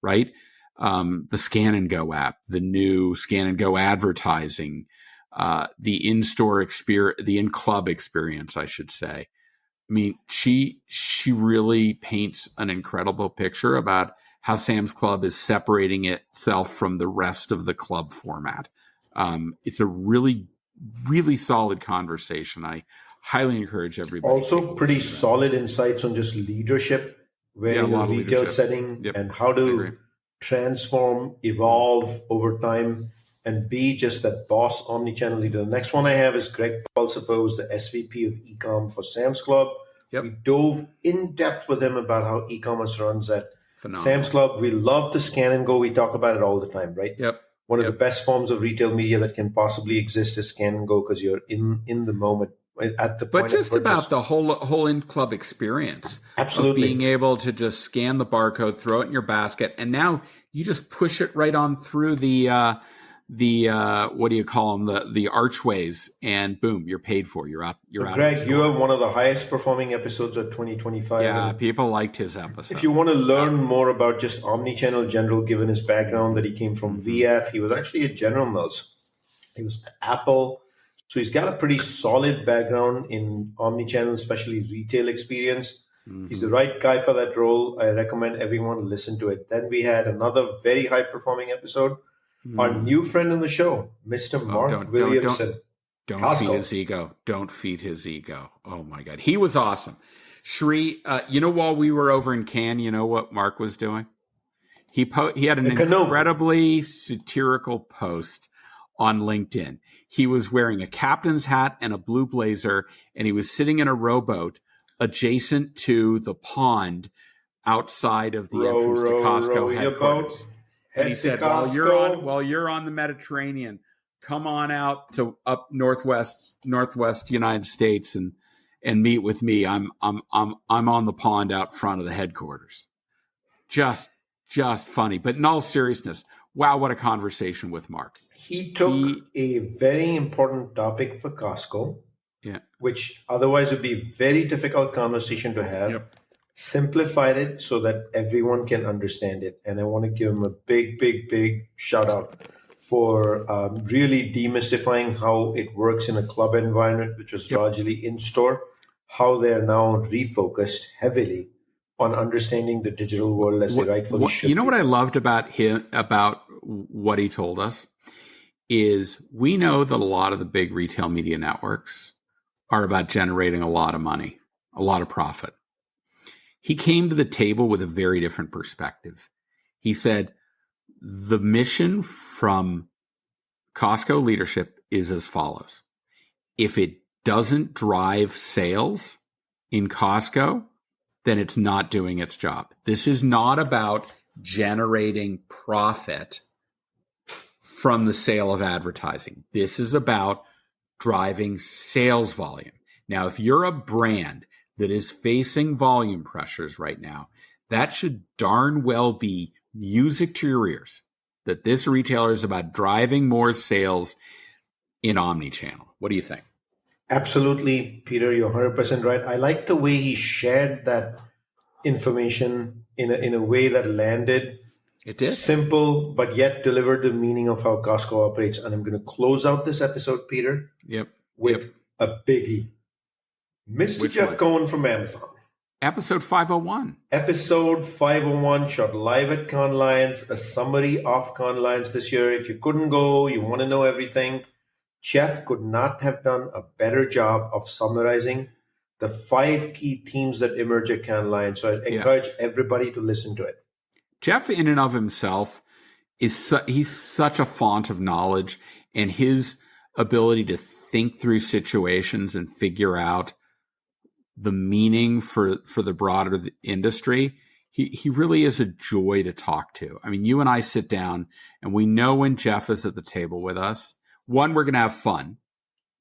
right? The Scan and Go app, the new Scan and Go advertising, the in-store experience, the in-club experience, I should say. I mean, she really paints an incredible picture about how Sam's Club is separating itself from the rest of the club format. It's a really, really solid conversation. I highly encourage everybody. Also pretty solid insights on just leadership, in the retail setting and how to transform, evolve over time, and be just that boss omnichannel leader. The next one I have is Greg Pulsifer, who's the SVP of e-com for Sam's Club. We dove in depth with him about how e-commerce runs at Sam's Club. We love the Scan and Go. We talk about it all the time, right? One of the best forms of retail media that can possibly exist is Scan and Go because you're in the moment at the point. But just about the whole in-club experience. Absolutely. Of being able to just scan the barcode, throw it in your basket, and now you just push it right on through the what do you call them? The archways, and boom, you're paid for. You're out. Greg, you have one of the highest performing episodes of 2025. Yeah, people liked his episode. If you want to learn more about just omnichannel general, given his background that he came from VF, he was actually at General Mills. He was at Apple. So he's got a pretty solid background in omnichannel, especially retail experience. He's the right guy for that role. I recommend everyone listen to it. Then we had another very high performing episode. Our new friend on the show, Mr. Mark Williamson. Don't feed his ego. Don't feed his ego. Oh my God. He was awesome. Shri, while we were over in Cannes, you know what Mark was doing? He had an incredibly satirical post on LinkedIn. He was wearing a captain's hat and a blue blazer, and he was sitting in a rowboat adjacent to the pond outside of the entrance to Costco headquarters. And he said, while you're on the Mediterranean, come on out to up northwest United States and meet with me. I'm on the pond out front of the headquarters. Just funny. But in all seriousness, wow, what a conversation with Mark. He took a very important topic for Costco, which otherwise would be a very difficult conversation to have, simplified it so that everyone can understand it. And I want to give him a big, big, big shout out for really demystifying how it works in a club environment, which was largely in-store, how they're now refocused heavily on understanding the digital world as they rightfully should. You know what I loved about what he told us is we know that a lot of the big retail media networks are about generating a lot of money, a lot of profit. He came to the table with a very different perspective. He said, the mission from Costco leadership is as follows. If it doesn't drive sales in Costco, then it's not doing its job. This is not about generating profit from the sale of advertising. This is about driving sales volume. Now, if you're a brand that is facing volume pressures right now, that should darn well be music to your ears, that this retailer is about driving more sales in omnichannel. What do you think? Absolutely, Peter, you're 100% right. I like the way he shared that information in a way that landed. It did. Simple, but yet delivered the meaning of how Costco operates. And I'm going to close out this episode, Peter, with a biggie. Mr. Jeff Cohen from Amazon. Episode 501. Episode 501 shot live at Cannes Lions, a summary of Cannes Lions this year. If you couldn't go, you want to know everything, Jeff could not have done a better job of summarizing the 5 key themes that emerge at Cannes Lions. So I encourage everybody to listen to it. Jeff, in and of himself, he's such a font of knowledge, and his ability to think through situations and figure out the meaning for the broader industry, he really is a joy to talk to. I mean, you and I sit down, and we know when Jeff is at the table with us, one, we're going to have fun.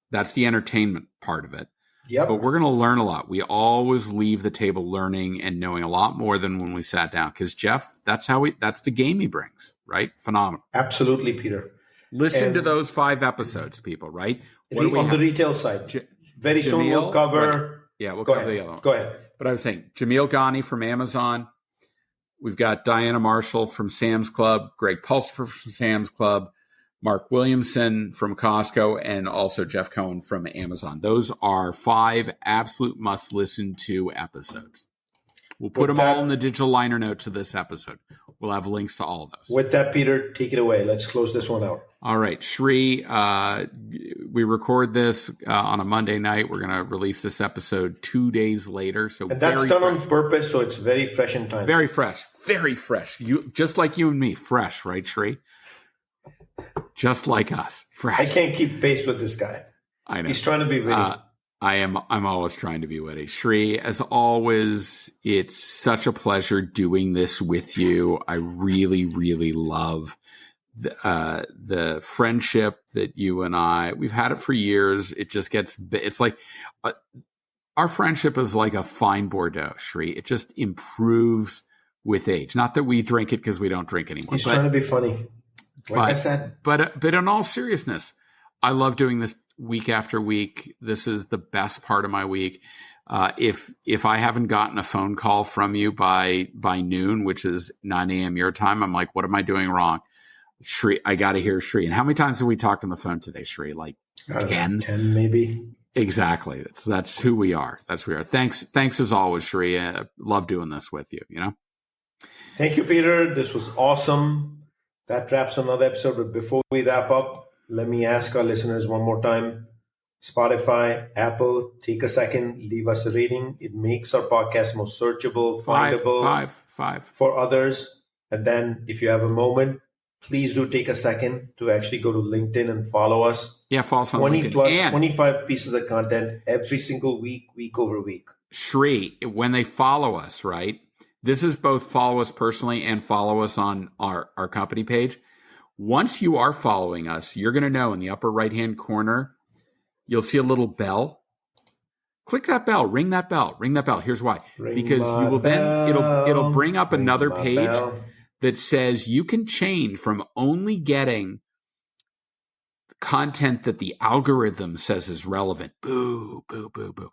That's the entertainment part of it. Yep. But we're going to learn a lot. We always leave the table learning and knowing a lot more than when we sat down. Because Jeff, that's the game he brings, right? Phenomenal. Absolutely, Peter. Listen to those 5 episodes, people, right? On the retail side. Very soon we'll cover. We'll cover the other one. Go ahead. But I was saying, Jamil Ghani from Amazon. We've got Diana Marshall from Sam's Club, Greg Pulsifer from Sam's Club, Mark Williamson from Costco, and also Jeff Cohen from Amazon. Those are 5 absolute must-listen to episodes. We'll put them all in the digital liner note to this episode. We'll have links to all of those. With that, Peter, take it away. Let's close this one out. All right. Shri, we record this on a Monday night. We're going to release this episode 2 days later. And that's done on purpose, so it's very fresh in time. Very fresh. Very fresh. Just like you and me. Fresh, right, Shri? Just like us. Fresh. I can't keep pace with this guy. I know. He's trying to be witty. I'm always trying to be witty. Shri, as always, it's such a pleasure doing this with you. I really, really love the friendship that you and we've had it for years. It just it's like our friendship is like a fine Bordeaux, Shri. It just improves with age. Not that we drink it because we don't drink anymore. He's trying to be funny. I said. But in all seriousness, I love doing this week after week. This is the best part of my week. If I haven't gotten a phone call from you by noon, which is 9 a.m. your time, I'm like, what am I doing wrong? Shri, I got to hear Shri. And how many times have we talked on the phone today, Shri? Like I don't know, 10. 10 maybe. Exactly. That's who we are. That's who we are. Thanks as always, Shri. Love doing this with you, Thank you, Peter. This was awesome. That wraps another episode. But before we wrap up, let me ask our listeners one more time. Spotify, Apple, take a second, leave us a rating. It makes our podcast more searchable, findable Five. for others. And then if you have a moment, please do take a second to actually go to LinkedIn and follow us. Yeah, follow us on 20 LinkedIn. plus, And 25 pieces of content every single week, week over week. Shri, when they follow us, right? This is both follow us personally and follow us on our company page. Once you are following us, you're going to know in the upper right-hand corner, you'll see a little bell. Click that bell, ring that bell. Here's why. Because you will then, it'll bring up another page that says you can change from only getting content that the algorithm says is relevant. Boo, boo, boo, boo.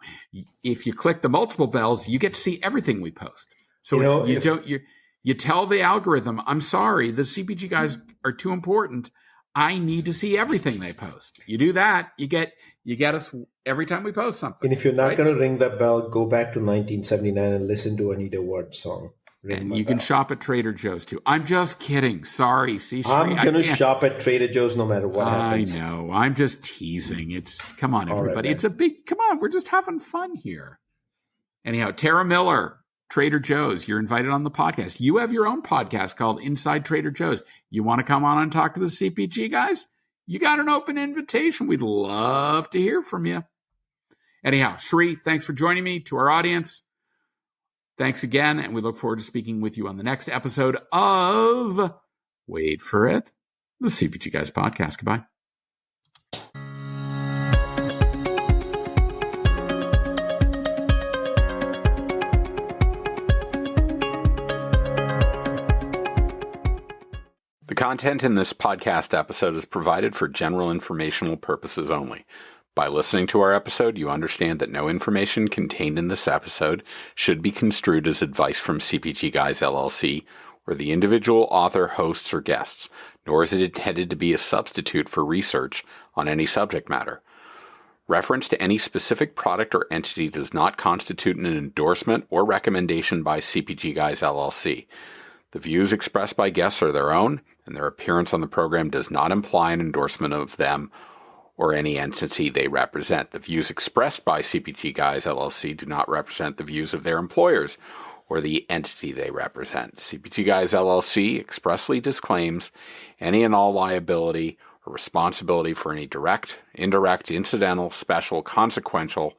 If you click the multiple bells, you get to see everything we post. So you tell the algorithm, I'm sorry, the CPG guys are too important. I need to see everything they post. You do that, you get us every time we post something. And if you're not going to ring that bell, go back to 1979 and listen to Anita Ward's song. And you can shop at Trader Joe's too. I'm just kidding. Sorry. See, I'm going to shop at Trader Joe's no matter what happens. I know. I'm just teasing. Come on, everybody. Come on. We're just having fun here. Anyhow, Tara Miller, Trader Joe's, you're invited on the podcast. You have your own podcast called Inside Trader Joe's. You want to come on and talk to the CPG guys? You got an open invitation. We'd love to hear from you. Anyhow, Shri, thanks for joining me. To our audience, thanks again, and we look forward to speaking with you on the next episode of, wait for it, the CPG Guys podcast. Goodbye. The content in this podcast episode is provided for general informational purposes only. By listening to our episode, you understand that no information contained in this episode should be construed as advice from CPG Guys LLC or the individual author, hosts, or guests, nor is it intended to be a substitute for research on any subject matter. Reference to any specific product or entity does not constitute an endorsement or recommendation by CPG Guys LLC. The views expressed by guests are their own, and their appearance on the program does not imply an endorsement of them or any entity they represent. The views expressed by CPG Guys LLC do not represent the views of their employers or the entity they represent. CPG Guys LLC expressly disclaims any and all liability or responsibility for any direct, indirect, incidental, special, consequential,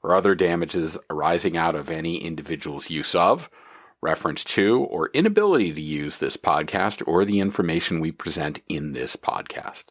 or other damages arising out of any individual's use of, reference to, or inability to use this podcast or the information we present in this podcast.